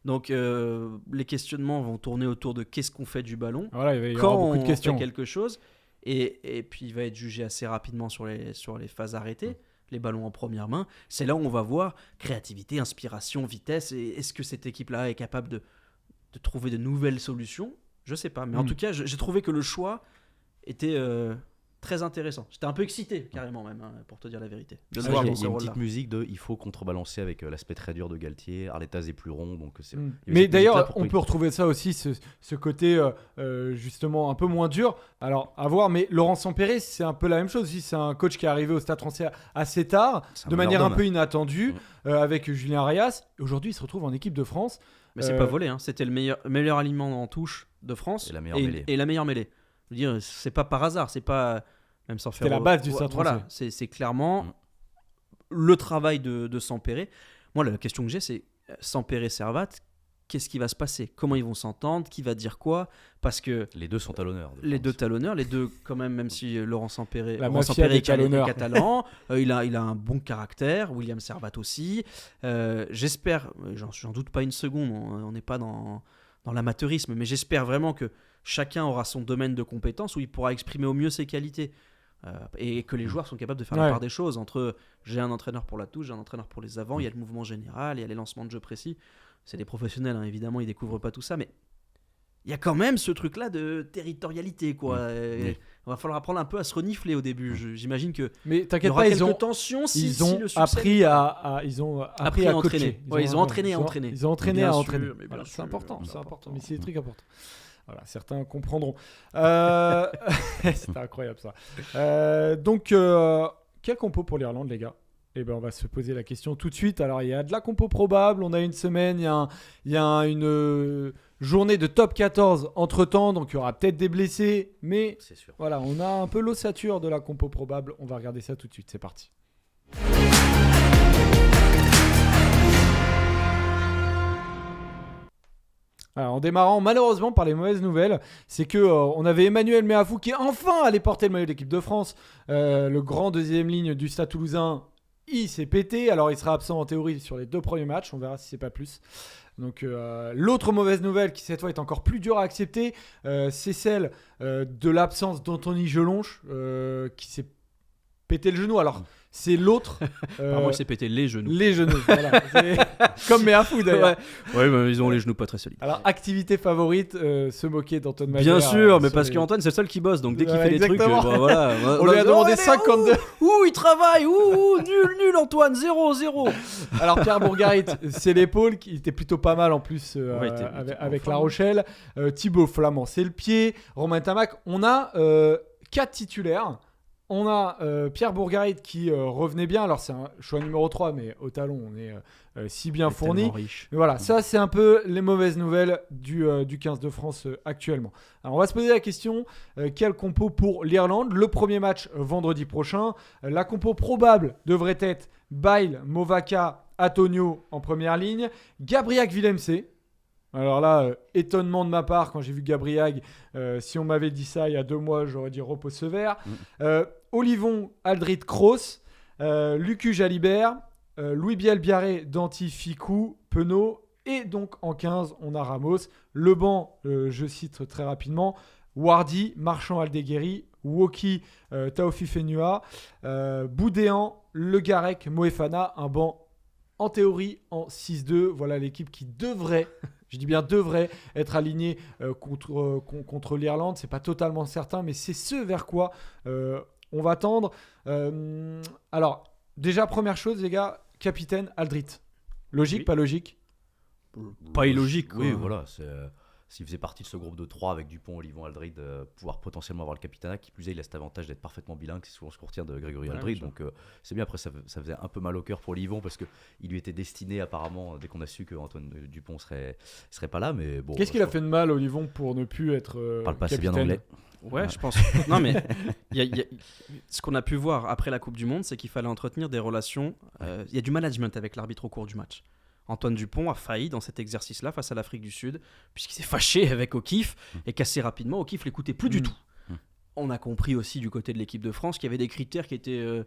Donc les questionnements vont tourner autour de qu'est-ce qu'on fait du ballon, Voilà, il va y avoir quand beaucoup de on questions. fait quelque chose, et puis il va être jugé assez rapidement sur les phases arrêtées, les ballons en première main. C'est là où on va voir créativité, inspiration, vitesse, et est-ce que cette équipe-là est capable de trouver de nouvelles solutions? Je sais pas, mais en tout cas, j'ai trouvé que le choix était très intéressant. J'étais un peu excité, carrément même, hein, pour te dire la vérité, de le Il voir y a dans ce une rôle-là. petite musique de il faut contrebalancer avec l'aspect très dur de Galtier. Arletaz est plus rond, donc c'est. il y avait Mais cette musique-là d'ailleurs, pour on qu'il- peut retrouver ça aussi, ce côté justement un peu moins dur. Alors, à voir, mais Laurent Sampéré, c'est un peu la même chose aussi. C'est un coach qui est arrivé au Stade français assez tard, C'est un de manière un meneur peu d'homme. inattendue, avec Julien Arias. Aujourd'hui, il se retrouve en équipe de France. Mais c'est pas volé, hein. C'était le meilleur alignement en touche de France Et la meilleure mêlée. et la meilleure mêlée. Je veux dire, c'est pas par hasard, c'est pas même sans faire. C'était la base du Stade Voilà, français. c'est clairement le travail de Sampéré. Moi, la question que j'ai, c'est Sampéré-Servat, qu'est-ce qui va se passer? Comment ils vont s'entendre? Qui va dire quoi? Parce que Les deux sont à l'honneur. je les pense. deux talonneurs, les deux quand même si Laurent Sampéré, La Laurent mafia Sampéré des est talonneurs. catalan, il a un bon caractère, William Servat aussi. J'espère, j'en doute pas une seconde, on n'est pas dans dans l'amateurisme, mais j'espère vraiment que chacun aura son domaine de compétence où il pourra exprimer au mieux ses qualités. Et que les joueurs sont capables de faire la part des choses entre j'ai un entraîneur pour la touche, j'ai un entraîneur pour les avants, il y a le mouvement général, il y a les lancements de jeu précis. C'est des professionnels, hein, évidemment, ils découvrent pas tout ça, mais il y a quand même ce truc-là de territorialité, quoi. Il va falloir apprendre un peu à se renifler au début. J'imagine que mais il y t'inquiète aura pas, quelques tensions si le succès appris à entraîner. coacher. Ils ont entraîné à entraîner. Ils ont entraîné Bien à sûr, entraîner. mais bien Voilà, sûr, c'est important, c'est c'est important. important. Mais c'est des trucs importants. Voilà, certains comprendront. C'était incroyable ça. Donc, quel compo pour l'Irlande, les gars? Eh ben, on va se poser la question tout de suite. Alors, il y a de la compo probable. On a une semaine, il y a une journée de top 14 entre-temps. Donc, il y aura peut-être des blessés. Mais C'est sûr. voilà, on a un peu l'ossature de la compo probable. On va regarder ça tout de suite. C'est parti. Alors, en démarrant malheureusement par les mauvaises nouvelles, c'est que on avait Emmanuel Meafou qui enfin allait porter le maillot de l'équipe de France, le grand deuxième ligne du Stade Toulousain. Il s'est pété, alors il sera absent en théorie sur les 2 premiers matchs, on verra si c'est pas plus. Donc l'autre mauvaise nouvelle qui cette fois est encore plus dure à accepter, c'est celle de l'absence d'Anthony Gelonche qui s'est pété le genou. Alors c'est l'autre. Apparemment, il s'est pété les genoux. Les genoux, voilà. C'est comme Meafou d'ailleurs. Ouais, mais ils ont les genoux pas très solides. Alors, activité favorite, se moquer d'Antoine Maillard. Bien sûr, mais sur parce les- qu'Antoine, c'est le seul qui bosse, donc dès qu'il Ouais, fait des trucs, exactement. voilà. On lui a demandé 52. Il travaille, nul, Antoine, 0-0. Alors, Pierre Bourgarit, c'est l'épaule qui était plutôt pas mal en plus Ouais, il était avec en La forme. Rochelle. Thibaut Flamand, c'est le pied. Romain Tamac, on a 4 titulaires. On a Pierre Bourgarit qui revenait bien. Alors, c'est un choix numéro 3, mais au talon, on est si bien fourni. Tellement riche. Mais voilà, ça c'est un peu les mauvaises nouvelles du 15 de France actuellement. Alors on va se poser la question, quel compo pour l'Irlande? Le premier match vendredi prochain. La compo probable devrait être Bale, Movaka, Antonio en première ligne, Gabriel Villemc. Alors là, étonnement de ma part quand j'ai vu Gabriel. Si on m'avait dit ça il y a 2 mois, j'aurais dit repos sévère. Olivon, Aldrit, Kroos, Lucu Jalibert, Louis Biel-Biarré, Danty, Ficou, Penaud. Et donc en 15, on a Ramos. Le banc, je cite très rapidement, Wardy, Marchand, Aldeguerri, Woki, Taofi Fenua, Boudéan, Le Garec, Moefana. Un banc en théorie en 6-2. Voilà l'équipe qui devrait, je dis bien devrait, être alignée contre l'Irlande. C'est pas totalement certain, mais c'est ce vers quoi on va tendre. Alors, déjà, première chose, les gars, capitaine Aldrit. Logique, Oui. pas logique? Pas illogique, Oui, quoi. voilà. S'il faisait partie de ce groupe de 3 avec Dupont, Olivon, Aldrid, pouvoir potentiellement avoir le capitanat, qui plus est, il a cet avantage d'être parfaitement bilingue, c'est souvent ce qu'on retient de Grégory Ouais, Aldrid. bien Donc c'est bien, après ça faisait un peu mal au cœur pour Olivon parce qu'il lui était destiné apparemment, dès qu'on a su que Antoine Dupont serait pas là. Mais bon, Qu'est-ce qu'il a fait de mal, Olivon, pour ne plus être Parle pas assez bien capitaine? anglais. Ouais, je pense. Non, mais ce qu'on a pu voir après la Coupe du Monde, c'est qu'il fallait entretenir des relations. Il y a du management avec l'arbitre au cours du match. Antoine Dupont a failli dans cet exercice-là face à l'Afrique du Sud, puisqu'il s'est fâché avec O'Keeffe et qu'assez rapidement, O'Keeffe l'écoutait plus du tout. On a compris aussi du côté de l'équipe de France qu'il y avait des critères qui étaient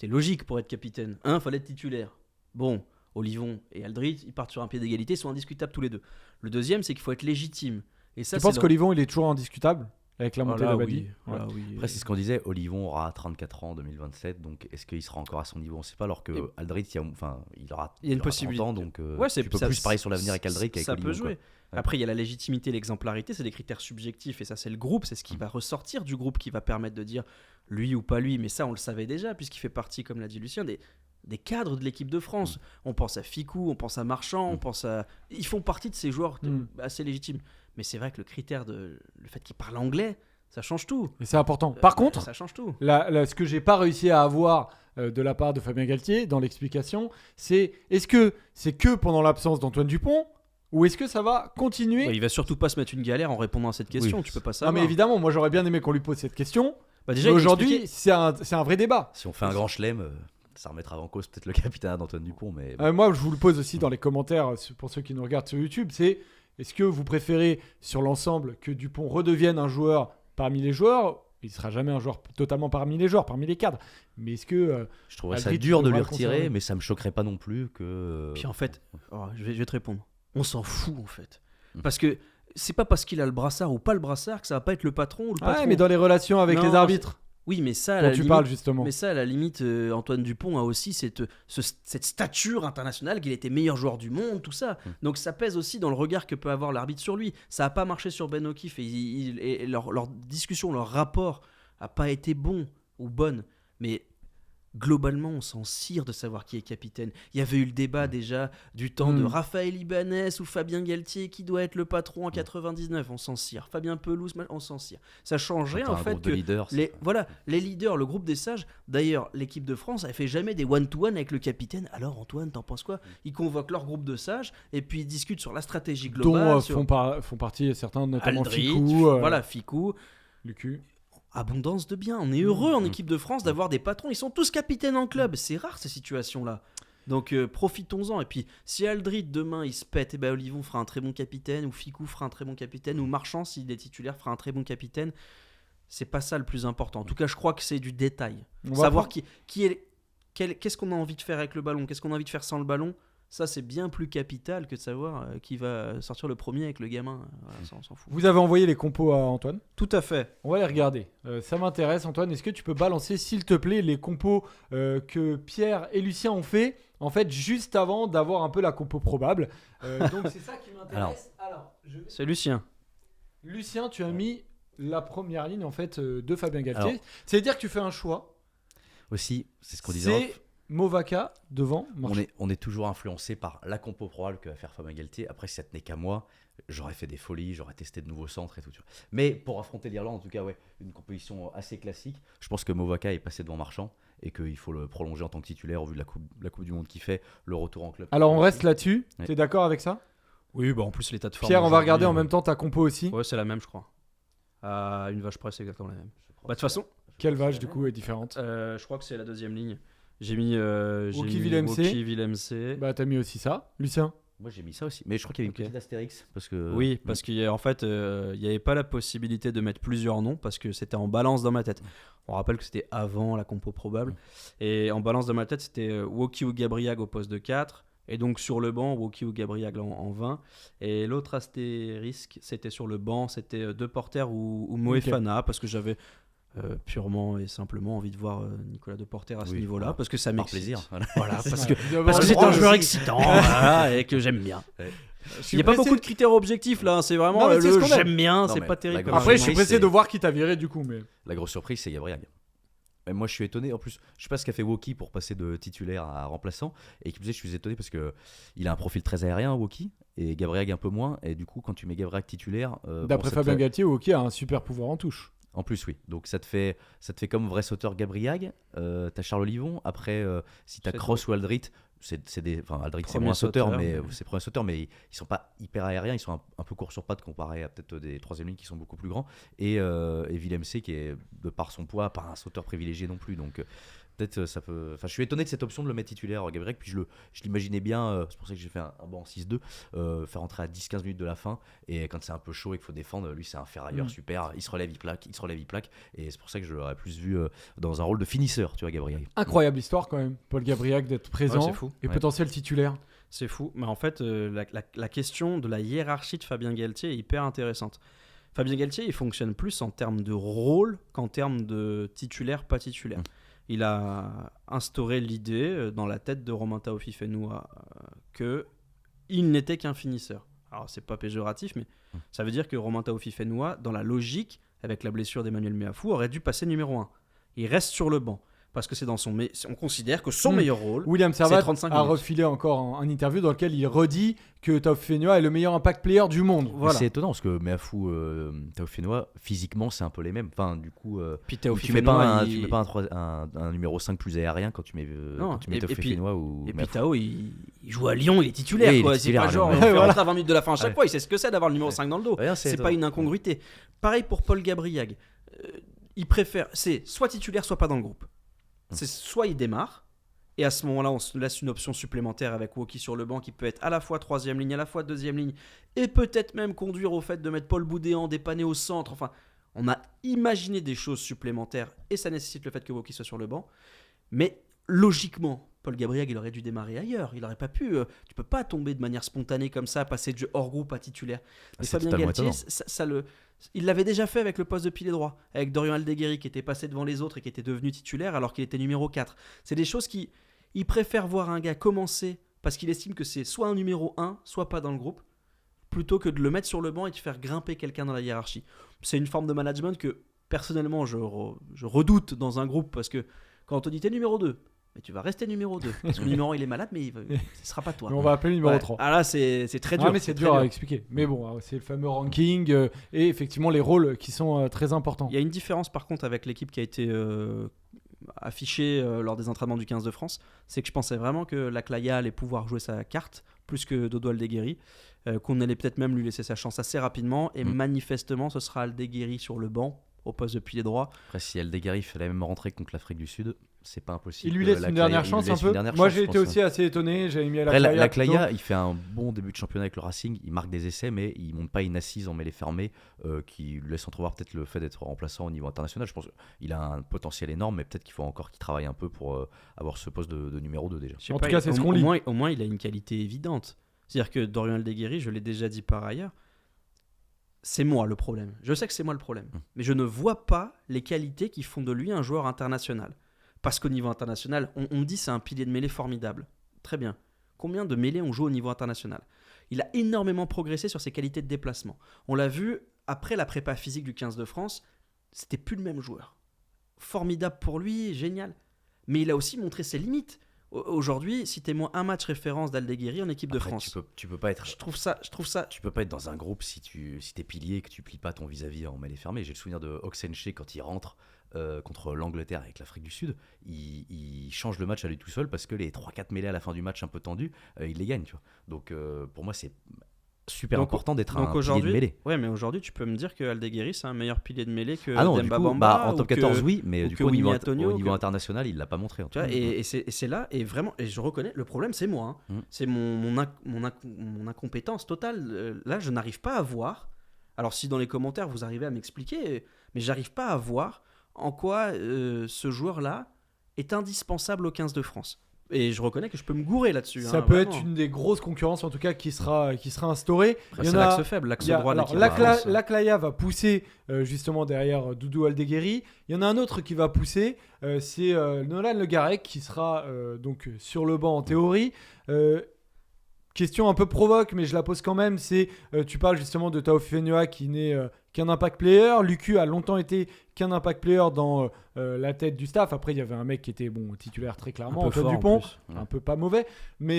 logiques pour être capitaine. Un, fallait être titulaire. Bon, Olivon et Aldrit, ils partent sur un pied d'égalité, ils sont indiscutables tous les deux. Le deuxième, c'est qu'il faut être légitime. Et ça, Tu penses qu'Olivon, il est toujours indiscutable avec la montée d'Abadi? oui. Après, c'est ce qu'on disait, Olivon aura 34 ans en 2027, donc est-ce qu'il sera encore à son niveau? On ne sait pas, alors que Aldrit, il aura il y a une 30 possibilité. ans, donc Ouais, tu peux plus parier sur l'avenir avec Aldrit qu'avec ça Olivon. peut jouer. Ouais. Après, il y a la légitimité, l'exemplarité, c'est des critères subjectifs, et ça, c'est le groupe, c'est ce qui va ressortir du groupe qui va permettre de dire lui ou pas lui, mais ça, on le savait déjà, puisqu'il fait partie, comme l'a dit Lucien, des cadres de l'équipe de France. On pense à Ficou, on pense à Marchand, on pense à... Ils font partie de ces joueurs assez légitimes. Mais c'est vrai que le critère le fait qu'il parle anglais, ça change tout. Et c'est important. Par contre, ça change tout. ce que j'ai pas réussi à avoir de la part de Fabien Galtier dans l'explication, c'est est-ce que c'est que pendant l'absence d'Antoine Dupont ou est-ce que ça va continuer? Ouais, il va surtout pas se mettre une galère en répondant à cette question. Oui. Tu peux pas Non, savoir. mais évidemment, moi j'aurais bien aimé qu'on lui pose cette question. Bah, déjà, Mais il aujourd'hui, expliquait- c'est un vrai débat. Si on fait un grand chelem, ça remettra en cause peut-être le capitaine d'Antoine Dupont, mais Moi, je vous le pose aussi dans les commentaires pour ceux qui nous regardent sur YouTube. C'est est-ce que vous préférez sur l'ensemble que Dupont redevienne un joueur parmi les joueurs? Il sera jamais un joueur totalement parmi les joueurs, parmi les cadres. Mais est-ce que je trouverais ça Aldrit, dur tu de lui devras le retirer, conserver. mais ça me choquerait pas non plus que. Puis en fait, je vais te répondre. On s'en fout en fait. Mm. Parce que c'est pas parce qu'il a le brassard ou pas le brassard que ça va pas être le patron ou le patron. Ouais, mais dans les relations avec Non, les arbitres, Oui, mais ça, à dont la tu limite, parles justement. mais ça, à la limite, Antoine Dupont a aussi cette stature internationale qu'il était meilleur joueur du monde, tout ça. Donc ça pèse aussi dans le regard que peut avoir l'arbitre sur lui. Ça a pas marché sur Ben O'Keefe et leur discussion, leur rapport a pas été bon ou bonne. Mais globalement, on s'en cire de savoir qui est capitaine. Il y avait eu le débat déjà du temps de Raphaël Ibanez ou Fabien Galtier qui doit être le patron en 99. On s'en cire. Fabien Pelouse, on s'en cire. Ça change rien en fait que les leaders, le groupe des sages. D'ailleurs, l'équipe de France, elle fait jamais des one-to-one avec le capitaine. Alors Antoine, t'en penses quoi? Ils convoquent leur groupe de sages et puis ils discutent sur la stratégie globale. Dont font partie certains, notamment Aldrit, Ficou. Ficou. Lucu. Abondance de biens. On est heureux en équipe de France d'avoir des patrons. Ils sont tous capitaines en club. C'est rare ces situations-là. Donc profitons-en. Et puis si Aldrit demain il se pète, et ben Olivon fera un très bon capitaine, ou Ficou fera un très bon capitaine, ou Marchand s'il est titulaire fera un très bon capitaine. C'est pas ça le plus important. En tout cas, je crois que c'est du détail. Savoir qu'est-ce qu'on a envie de faire avec le ballon, qu'est-ce qu'on a envie de faire sans le ballon. Ça, c'est bien plus capital que de savoir qui va sortir le premier avec le gamin. Voilà, ça, on s'en fout. Vous avez envoyé les compos à Antoine? Tout à fait. On va les regarder. Ça m'intéresse, Antoine. Est-ce que tu peux balancer, s'il te plaît, les compos que Pierre et Lucien ont fait, en fait, juste avant d'avoir un peu la compo probable. Donc, c'est ça qui m'intéresse. C'est Lucien. Lucien, tu as mis la première ligne, en fait, de Fabien Galtier. C'est-à-dire que tu fais un choix. Aussi, c'est ce qu'on disait. Movaca devant. On est toujours influencé par la compo probable que va faire Fabien Galtier. Après, si ça tenait qu'à moi, j'aurais fait des folies, j'aurais testé de nouveaux centres et tout. Mais pour affronter l'Irlande, en tout cas, une composition assez classique. Je pense que Movaca est passé devant Marchand et qu'il faut le prolonger en tant que titulaire au vu de la coupe du Monde qu'il fait, le retour en club. Alors, on reste là-dessus. Ouais. T'es d'accord avec ça? Oui, en plus, l'état de forme. Pierre, on va regarder en même temps ta compo aussi. Ouais, c'est la même, je crois. Une vache près, c'est exactement la même. De toute façon. Quelle vache, du coup, est différente? Je crois que c'est la deuxième ligne. J'ai mis Woki-Villemc. Bah, t'as mis aussi ça. Lucien? Moi, j'ai mis ça aussi. Mais je crois qu'il y avait une petite astérix. Parce que... Oui, parce qu'en fait, il n'y avait pas la possibilité de mettre plusieurs noms parce que c'était en balance dans ma tête. On rappelle que c'était avant la compo probable. Et en balance dans ma tête, c'était Woki ou Gabriag au poste de 4. Et donc sur le banc, Woki ou Gabriag en 20. Et l'autre astérisque, c'était sur le banc, c'était De Porter ou Moefana parce que j'avais... purement et simplement envie de voir Nicolas Deporter à ce niveau-là, voilà. Parce que ça m'excite. Plaisir. Voilà, parce que c'est un joueur excitant et que j'aime bien. Il n'y a pas beaucoup de critères objectifs là, c'est vraiment j'aime bien, c'est pas terrible. Après, je suis pressé de voir qui t'a viré du coup. Mais... La grosse surprise, c'est Gabriel. Et moi, je suis étonné. En plus, je sais pas ce qu'a fait Woki pour passer de titulaire à remplaçant. Et qui me disait, je suis étonné parce qu'il a un profil très aérien, Woki, et Gabriel un peu moins. Et du coup, quand tu mets Gabriel titulaire. D'après Fabien Galtier, Woki a un super pouvoir en touche. En plus, oui. Donc ça te fait comme vrai sauteur Gabriag. T'as Charles Olivon. Après, si t'as Kroos ou Aldrit, Aldrit c'est moins sauteur, mais c'est premier sauteur, mais ils sont pas hyper aériens. Ils sont un peu courts sur pattes comparé à peut-être des troisième lignes qui sont beaucoup plus grands. Et Villemc qui est de par son poids pas un sauteur privilégié non plus. Donc peut-être ça peut. Enfin, je suis étonné de cette option de le mettre titulaire, Gabriel. Puis je l'imaginais bien. C'est pour ça que j'ai fait un banc en 6-2, faire entrer à 10-15 minutes de la fin. Et quand c'est un peu chaud et qu'il faut défendre, lui c'est un ferrailleur super. Il se relève, il plaque. Et c'est pour ça que je l'aurais plus vu dans un rôle de finisseur, tu vois, Gabriel. Incroyable histoire quand même, Paul Gabriel d'être présent et potentiel titulaire. C'est fou. Mais en fait, la question de la hiérarchie de Fabien Galtier est hyper intéressante. Fabien Galtier, il fonctionne plus en termes de rôle qu'en termes de titulaire, pas titulaire. Il a instauré l'idée dans la tête de Romain Taofifenua qu'il n'était qu'un finisseur. Alors, c'est pas péjoratif, mais ça veut dire que Romain Taofifenua, dans la logique, avec la blessure d'Emmanuel Meafou, aurait dû passer numéro 1. Il reste sur le banc. Parce que c'est on considère que son meilleur rôle, William Servat a refilé encore un interview dans lequel il redit que Taofifenua est le meilleur impact player du monde. Voilà. C'est étonnant parce que Meafou, Taofifenua, physiquement c'est un peu les mêmes. Enfin, du coup, tu mets pas un numéro 5 plus aérien quand tu mets Taofifenua ou et puis Tao, il joue à Lyon, il est titulaire. C'est pas genre on fait rentrer à 20 minutes de la fin à chaque fois. Il sait ce que c'est d'avoir le numéro 5 dans le dos. C'est pas une incongruité. Pareil pour Paul Gabriag. Il préfère, c'est soit titulaire, soit pas dans le groupe. C'est soit il démarre, et à ce moment-là, on se laisse une option supplémentaire avec Woki sur le banc qui peut être à la fois troisième ligne, à la fois deuxième ligne, et peut-être même conduire au fait de mettre Paul Boudéan dépanné au centre. Enfin, on a imaginé des choses supplémentaires, et ça nécessite le fait que Woki soit sur le banc. Mais logiquement, Paul Gabriel, il aurait dû démarrer ailleurs. Il aurait pas pu. Tu peux pas tomber de manière spontanée comme ça, passer de jeu hors groupe à titulaire. Mais c'est Fabien totalement Galtier, étonnant. il l'avait déjà fait avec le poste de pilier droit, avec Dorian Aldeguerri qui était passé devant les autres et qui était devenu titulaire alors qu'il était numéro 4. C'est des choses qui. Il préfère voir un gars commencer parce qu'il estime que c'est soit un numéro 1, soit pas dans le groupe, plutôt que de le mettre sur le banc et de faire grimper quelqu'un dans la hiérarchie. C'est une forme de management que, personnellement, je redoute dans un groupe parce que quand on te dit t'es numéro 2, mais tu vas rester numéro 2. Parce que le numéro 1 il est malade, mais ce sera pas toi. Mais on va appeler le numéro 3. Ah là, c'est très dur. Mais c'est dur à expliquer. Mais bon, c'est le fameux ranking et effectivement les rôles qui sont très importants. Il y a une différence par contre avec l'équipe qui a été affichée lors des entraînements du 15 de France. C'est que je pensais vraiment que Laclaya allait pouvoir jouer sa carte plus que Dodo Aldeguerri. Qu'on allait peut-être même lui laisser sa chance assez rapidement. Et manifestement, ce sera Aldeguerri sur le banc au poste de pilier droit. Après, si Aldeguerri fait la même rentrée contre l'Afrique du Sud, c'est pas impossible. Il lui laisse une dernière chance un peu. Moi, j'ai été aussi assez étonné. J'avais mis Laclaya, il fait un bon début de championnat avec le Racing. Il marque des essais, mais il monte pas une assise en mêlée fermée qui laisse entrevoir peut-être le fait d'être remplaçant au niveau international. Je pense qu'il a un potentiel énorme, mais peut-être qu'il faut encore qu'il travaille un peu pour avoir ce poste de numéro 2 déjà. En tout cas, c'est ce qu'on lit. Au moins, il a une qualité évidente. C'est-à-dire que Dorian Aldeguerri, je l'ai déjà dit par ailleurs, c'est moi le problème. Je sais que c'est moi le problème. Mais je ne vois pas les qualités qui font de lui un joueur international. Parce qu'au niveau international, on dit c'est un pilier de mêlée formidable. Très bien. Combien de mêlées on joue au niveau international ? Il a énormément progressé sur ses qualités de déplacement. On l'a vu après la prépa physique du 15 de France, c'était plus le même joueur. Formidable pour lui, génial. Mais il a aussi montré ses limites. Aujourd'hui, citez-moi un match référence d'Aldeguerri en équipe de France. Tu peux pas être. Je trouve ça. Tu peux pas être dans un groupe si t'es pilier et que tu plies pas ton vis-à-vis en mêlée fermée. J'ai le souvenir de Oxenche quand il rentre contre l'Angleterre avec l'Afrique du Sud, il change le match à lui tout seul parce que les 3-4 mêlées à la fin du match un peu tendus, il les gagne. Tu vois. Donc pour moi, c'est super important d'être un pilier de mêlée. Ouais, mais aujourd'hui, tu peux me dire que Aldeguerri c'est un meilleur pilier de mêlée que Demba Bamba. En top 14, oui, mais du coup, au niveau international, il l'a pas montré. Et c'est là, et vraiment, et je reconnais, le problème, c'est moi. C'est mon incompétence totale. Là, je n'arrive pas à voir. Alors, si dans les commentaires, vous arrivez à m'expliquer, mais j'arrive pas à voir en quoi ce joueur-là est indispensable au 15 de France. Et je reconnais que je peux me gourer là-dessus. Ça peut être une des grosses concurrences en tout cas qui sera instaurée. Après, c'est l'axe faible, l'axe droit. Laclaya va pousser justement derrière Doudou Aldeguerri. Il y en a un autre qui va pousser, c'est Nolan Le Garec qui sera donc sur le banc en théorie. Question un peu provoque, mais je la pose quand même. C'est tu parles justement de Taofifé Noah qui n'est qu'un impact player. Lucu a longtemps été qu'un impact player dans la tête du staff. Après, il y avait un mec qui était titulaire très clairement, Antoine Dupont, un peu pas mauvais. Mais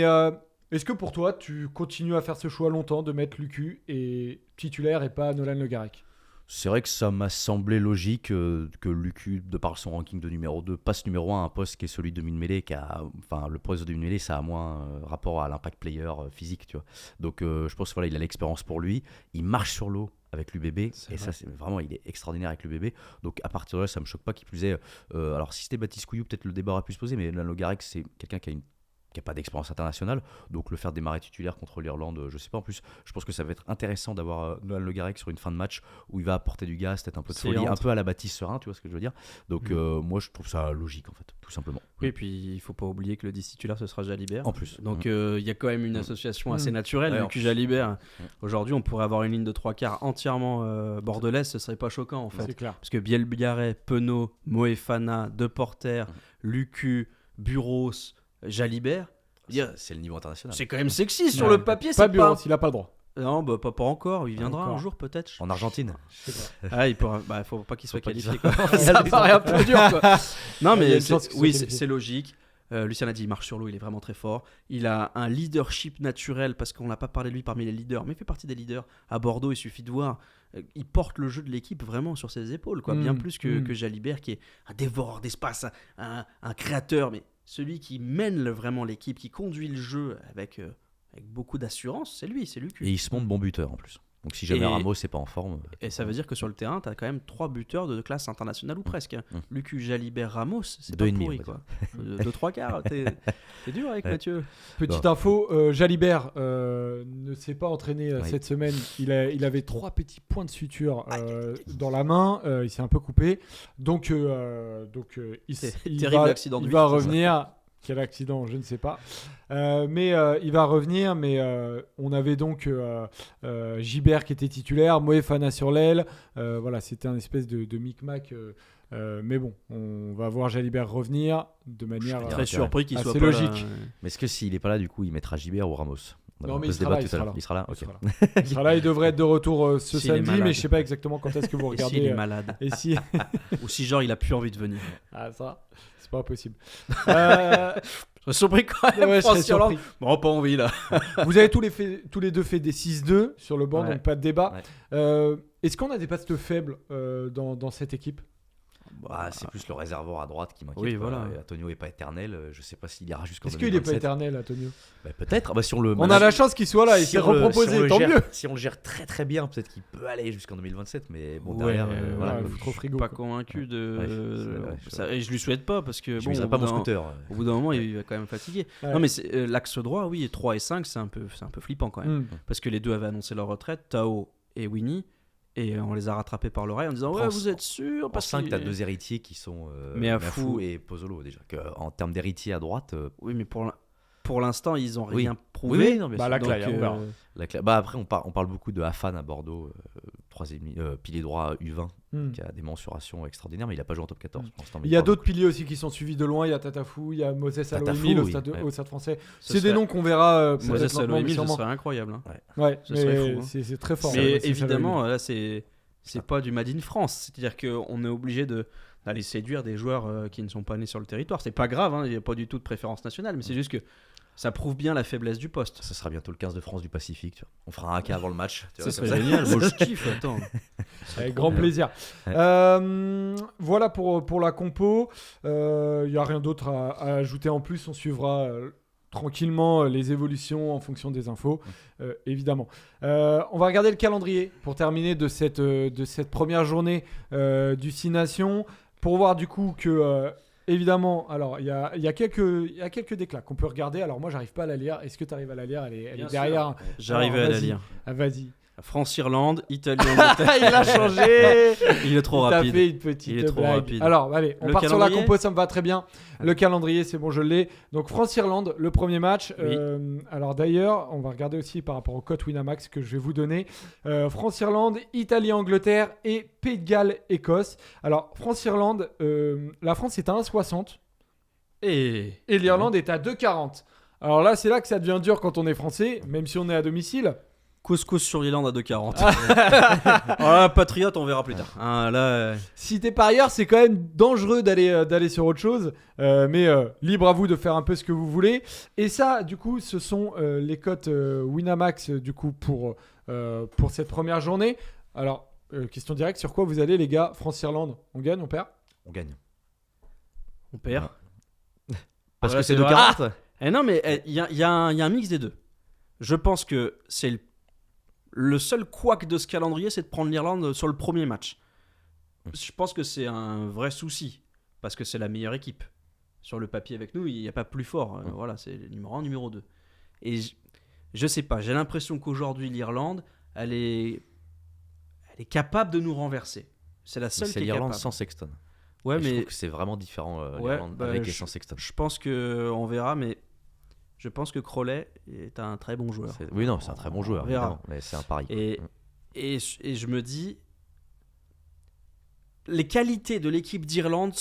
est-ce que pour toi, tu continues à faire ce choix longtemps de mettre Lucu et titulaire et pas Nolan Le Garec ? C'est vrai que ça m'a semblé logique que Lucu, de par son ranking de numéro 2, passe numéro 1 à un poste qui est celui de demi-mêlée, le poste de demi-mêlée, ça a moins rapport à l'impact player physique, tu vois. Donc je pense qu'il a l'expérience pour lui, il marche sur l'eau avec l'UBB, ça c'est vraiment, il est extraordinaire avec l'UBB, donc à partir de là ça me choque pas qu'il plus ait, alors si c'était Baptiste Couillou, peut-être le débat aurait pu se poser, mais Nolan Le Garec c'est quelqu'un qui a pas d'expérience internationale, donc le faire démarrer titulaire contre l'Irlande, je sais pas. En plus, je pense que ça va être intéressant d'avoir Nolan Le Garec sur une fin de match où il va apporter du gaz, peut-être un peu de folie, un peu à la Baptiste Serin, tu vois ce que je veux dire. Donc moi je trouve ça logique en fait, tout simplement. Oui, et puis il faut pas oublier que le 10 titulaire ce sera Jalibert. En plus. Donc il y a quand même une association assez naturelle, Lucu Jalibert. Aujourd'hui, on pourrait avoir une ligne de 3 quarts entièrement bordelaise, ce serait pas choquant en fait. C'est clair. Parce que Bielbiaré, Penaud, Moefana, Deporter, Lucu, Buros, Jalibert. C'est le niveau international. C'est quand même sexy sur le papier. Pas Buros, il a pas le droit. Non, pas encore. Il viendra un jour peut-être. En Argentine. Je sais pas. Il pourra. Faut pas qu'il soit qualifié. Ça paraît un peu dur. Quoi. Non, mais c'est logique. Lucien a dit, il marche sur l'eau, il est vraiment très fort. Il a un leadership naturel parce qu'on n'a pas parlé de lui parmi les leaders, mais il fait partie des leaders. À Bordeaux, il suffit de voir. Il porte le jeu de l'équipe vraiment sur ses épaules, quoi. Bien plus que Jalibert qui est un dévoreur d'espace, un créateur, mais celui qui mène vraiment l'équipe, qui conduit le jeu avec beaucoup d'assurance, c'est lui, c'est Lucu. Et il se montre bon buteur en plus. Donc si jamais Ramos n'est pas en forme... Et ça veut dire que sur le terrain, tu as quand même 3 buteurs de classe internationale ou presque. Lucu, Jalibert, Ramos, c'est pas pourri. 2-3 quarts, c'est dur avec Mathieu. Petite info, Jalibert ne s'est pas entraîné cette semaine. Il avait 3 petits points de suture dans la main. Il s'est un peu coupé. Donc il va revenir... Quel accident, je ne sais pas. Mais il va revenir. Mais on avait donc Gibert qui était titulaire, Moefana sur l'aile. Voilà, c'était un espèce de micmac. Mais bon, on va voir Jalibert revenir de manière Très surpris qu'il soit assez pas logique. là. Mais est-ce que s'il est pas là, du coup, il mettra Gilbert ou Ramos? Non, On mais peut il se sera là, débattre tout à l'heure. Il sera là. Il Ok. sera là. Il sera là, il devrait être de retour ce S'il est samedi, malade. mais je sais pas exactement quand est-ce que vous Et s'il regardez. est malade. Et si Ou si genre il a plus envie de venir. Ah, ça, c'est pas possible. Je serais surpris quand même. Ouais, je serais Francis Hollande. surpris. Bon, pas envie là. Vous avez tous les deux fait des 6-2 sur le banc, Ouais. donc pas de débat. Ouais. Est-ce qu'on a des postes faibles dans cette équipe? Bah, c'est plus le réservoir à droite qui m'inquiète. Oui, quoi. voilà. Et Antonio est pas éternel. Je sais pas s'il ira jusqu'en Est-ce qu'il est pas 2027. éternel, Antonio? Bah, peut-être. Ah bah, si on le On a la chance qu'il soit là, il si s'est on le- reproposé, si on le tant gère- mieux. Si on le gère très très bien, peut-être qu'il peut aller jusqu'en 2027. Mais bon, Ouais, derrière, voilà, voilà. faut trop frigo. Pas quoi. convaincu de. Ouais, c'est vrai, ça- et je lui souhaite pas parce que Je bon, viserai au pas bout mon d'un- scooter. au bout d'un moment, il va quand même fatiguer. Ouais. Non, mais l'axe droit, oui, 3 et 5, c'est un peu flippant quand même. Parce que les deux avaient annoncé leur retraite, Tao et Winnie. Et on les a rattrapés par l'oreille en disant Après, ouais, en- vous êtes sûr En parce 5, qu'il- t'as deux héritiers qui sont Meafou Meafou et Pozzolo déjà. En termes d'héritiers à droite, Oui, mais pour l'instant, ils ont Oui. rien prouvé. non, bien Bah, sûr. la Donc, claque, on verra. Bah, après, on parle beaucoup de Hafan à Bordeaux, pilier droit U20, qui a des mensurations extraordinaires, mais il a pas joué en top 14 pour l'instant. mais Il y a parle d'autres piliers aussi qui sont suivis de loin. Il y a Tatafou, il y a Moses Tatafou, Aloimi oui, ouais. au Stade français. Ce C'est des serait- noms qu'on verra peut-être Moses lentement, mais Aloimi, ce sûrement. serait incroyable. Hein. Ouais, Ce serait mais fou, hein. c'est très fort. Mais Moses évidemment, Aloimi. là, c'est pas du Made in France. C'est-à-dire qu'on est obligé d'aller séduire des joueurs qui ne sont pas nés sur le territoire. C'est pas grave, hein, il n'y a pas du tout de préférence nationale, mais c'est juste que ça prouve bien la faiblesse du poste. Ce sera bientôt le 15 de France du Pacifique. Tu vois. On fera un AK avant le match. Tu Ça vois, comme serait génial. Moi, je kiffe. Attends. Avec grand plaisir. Ouais. Voilà pour la compo. Il n'y a rien d'autre à ajouter en plus. On suivra tranquillement les évolutions en fonction des infos, évidemment. On va regarder le calendrier pour terminer de cette première journée du 6 Nations, pour voir du coup que... évidemment, alors il y a quelques déclats qu'on peut regarder. Alors moi, j'arrive pas à la lire. Est-ce que tu arrives à la lire? Elle est Bien derrière. J'arrivais Alors, à la vas-y. lire. Ah, vas-y. France-Irlande, Italie-Angleterre. Il a changé. Il est trop Il t'a rapide. fait une petite Il est trop blague. rapide. Alors, allez, on Le part sur la calendrier compo, ça me va très bien. Le calendrier, c'est bon, je l'ai. Donc, France-Irlande, le premier match. Oui. Alors, d'ailleurs, on va regarder aussi par rapport au cote Winamax que je vais vous donner. France-Irlande, Italie-Angleterre et Pays de Galles-Écosse. Alors, France-Irlande, la France est à 1,60 Et et l'Irlande est à 2,40. Alors là, c'est là que ça devient dur quand on est français, même si on est à domicile. couscous sur l'Irlande à 2,40. Voilà, Patriote, on verra plus tard. Hein, là, Si t'es parieur, c'est quand même dangereux d'aller sur autre chose. Mais libre à vous de faire un peu ce que vous voulez. Et ça, du coup, ce sont les cotes Winamax du coup pour cette première journée. Alors, question directe, sur quoi vous allez les gars? France-Irlande, on gagne, on perd? On gagne. on perd. Parce Voilà, que c'est c'est de vrai. 40. Eh non, mais il y a un mix des deux. Je pense que c'est le seul couac de ce calendrier, c'est de prendre l'Irlande sur le premier match. Je pense que c'est un vrai souci, parce que c'est la meilleure équipe. Sur le papier avec nous, il n'y a pas plus fort. Voilà, c'est le numéro 1, numéro 2. Et je sais pas, j'ai l'impression qu'aujourd'hui, l'Irlande, elle est capable de nous renverser. C'est la seule C'est qui est l'Irlande capable. sans Sexton. Ouais, Et je mais trouve que c'est vraiment différent Ouais, l'Irlande bah, avec et sans Sexton. je pense qu'on verra, mais je pense que Crowley est un très bon joueur. Oui, non, c'est un très bon joueur, On verra. évidemment, mais c'est un pari. Et, et je me dis, les qualités de l'équipe d'Irlande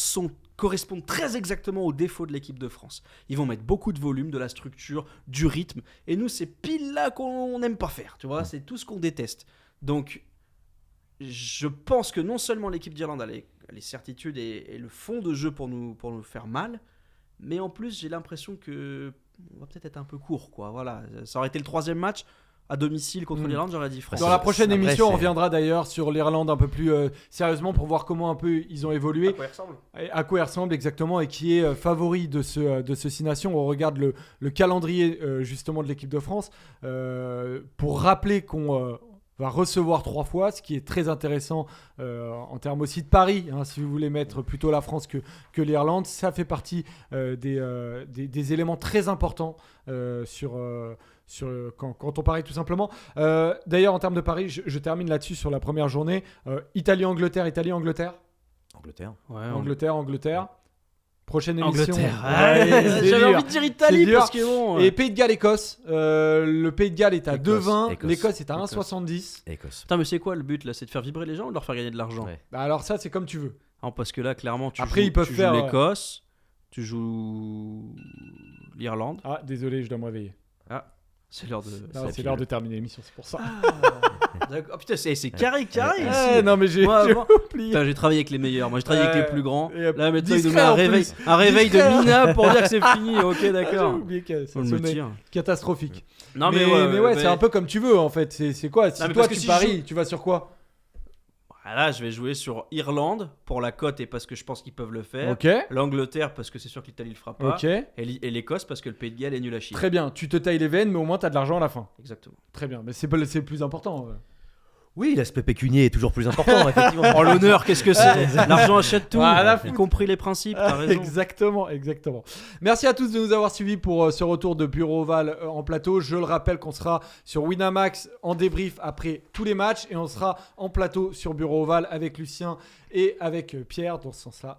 correspondent très exactement aux défauts de l'équipe de France. Ils vont mettre beaucoup de volume, de la structure, du rythme. Et nous, c'est pile là qu'on n'aime pas faire. Tu vois, c'est tout ce qu'on déteste. Donc, je pense que non seulement l'équipe d'Irlande a les certitudes et le fond de jeu pour nous faire mal, mais en plus, j'ai l'impression que on va peut-être être un peu court, quoi. Voilà, ça aurait été le troisième match à domicile contre l'Irlande, j'aurais dit France. Dans la prochaine Après, émission, on c'est- reviendra d'ailleurs sur l'Irlande un peu plus sérieusement pour voir comment un peu ils ont évolué. Et à quoi ils ressemblent exactement et qui est favori de ce 6 Nations. On regarde le calendrier justement de l'équipe de France pour rappeler qu'on va recevoir 3 fois, ce qui est très intéressant en termes aussi de paris, hein, si vous voulez mettre plutôt la France que l'Irlande. Ça fait partie des éléments très importants quand on parie tout simplement. D'ailleurs, en termes de paris, je termine là-dessus sur la première journée. Italie-Angleterre, Italie-Angleterre. Angleterre. Ouais, Angleterre. Prochaine émission. Angleterre. Ouais, c'est J'avais dur. envie de dire Italie C'est dur. parce que bon. Et Pays de Galles-Écosse. Le Pays de Galles est à Écosse. 2,20. Écosse. L'Écosse est à Écosse. 1,70. Écosse. Putain, mais c'est quoi le but là? C'est de faire vibrer les gens ou de leur faire gagner de l'argent? Ouais. Bah alors ça, c'est comme tu veux. Non, parce que là, clairement, Après, joues, ils peuvent tu faire, joues l'Écosse, tu joues l'Irlande. Ah, désolé, je dois me réveiller. C'est l'heure de. Non, c'est l'heure de terminer l'émission, c'est pour ça. D'accord. Oh, putain, c'est carré ici. Non, mais j'ai Moi, j'ai avant- oublié. Putain, j'ai travaillé avec les meilleurs. Moi, j'ai travaillé avec les plus grands. Et, Là, maintenant, il nous discret, met un en réveil, plus. un réveil de Discret. minable pour dire que c'est fini. Ok, J'ai d'accord. oublié que ça On me sonnait tire. catastrophique. Non, mais ouais, c'est un peu comme tu veux en fait. C'est quoi? Si Non, mais toi parce que tu si paries, je tu vas sur quoi? Là, je vais jouer sur Irlande pour la cote et parce que je pense qu'ils peuvent le faire. Ok. L'Angleterre parce que c'est sûr que l'Italie le fera pas. Ok. Et l'Écosse parce que le Pays de Galles est nul à chier. Très bien. Tu te tailles les veines, mais au moins t'as de l'argent à la fin. Exactement. Très bien. Mais c'est le plus important. Oui, l'aspect pécunier est toujours plus important, effectivement. Oh, l'honneur, qu'est-ce que c'est? L'argent achète tout, Voilà, y compris les principes, t'as raison. Exactement. Merci à tous de nous avoir suivis pour ce retour de Bureau Oval en plateau. Je le rappelle qu'on sera sur Winamax en débrief après tous les matchs et on sera en plateau sur Bureau Oval avec Lucien et avec Pierre dans ce sens-là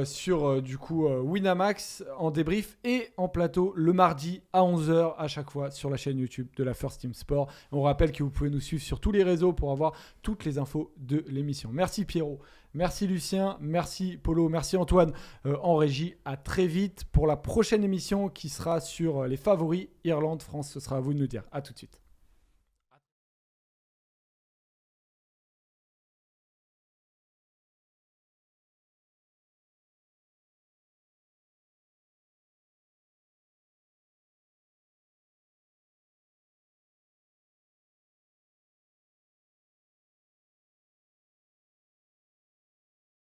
sur du coup Winamax en débrief et en plateau le mardi à 11h à chaque fois sur la chaîne YouTube de la First Team Sport. On rappelle que vous pouvez nous suivre sur tous les réseaux pour avoir toutes les infos de l'émission. Merci Pierrot. Merci Lucien, merci Polo, merci Antoine en régie. À très vite pour la prochaine émission qui sera sur les favoris Irlande-France. Ce sera à vous de nous dire. À tout de suite.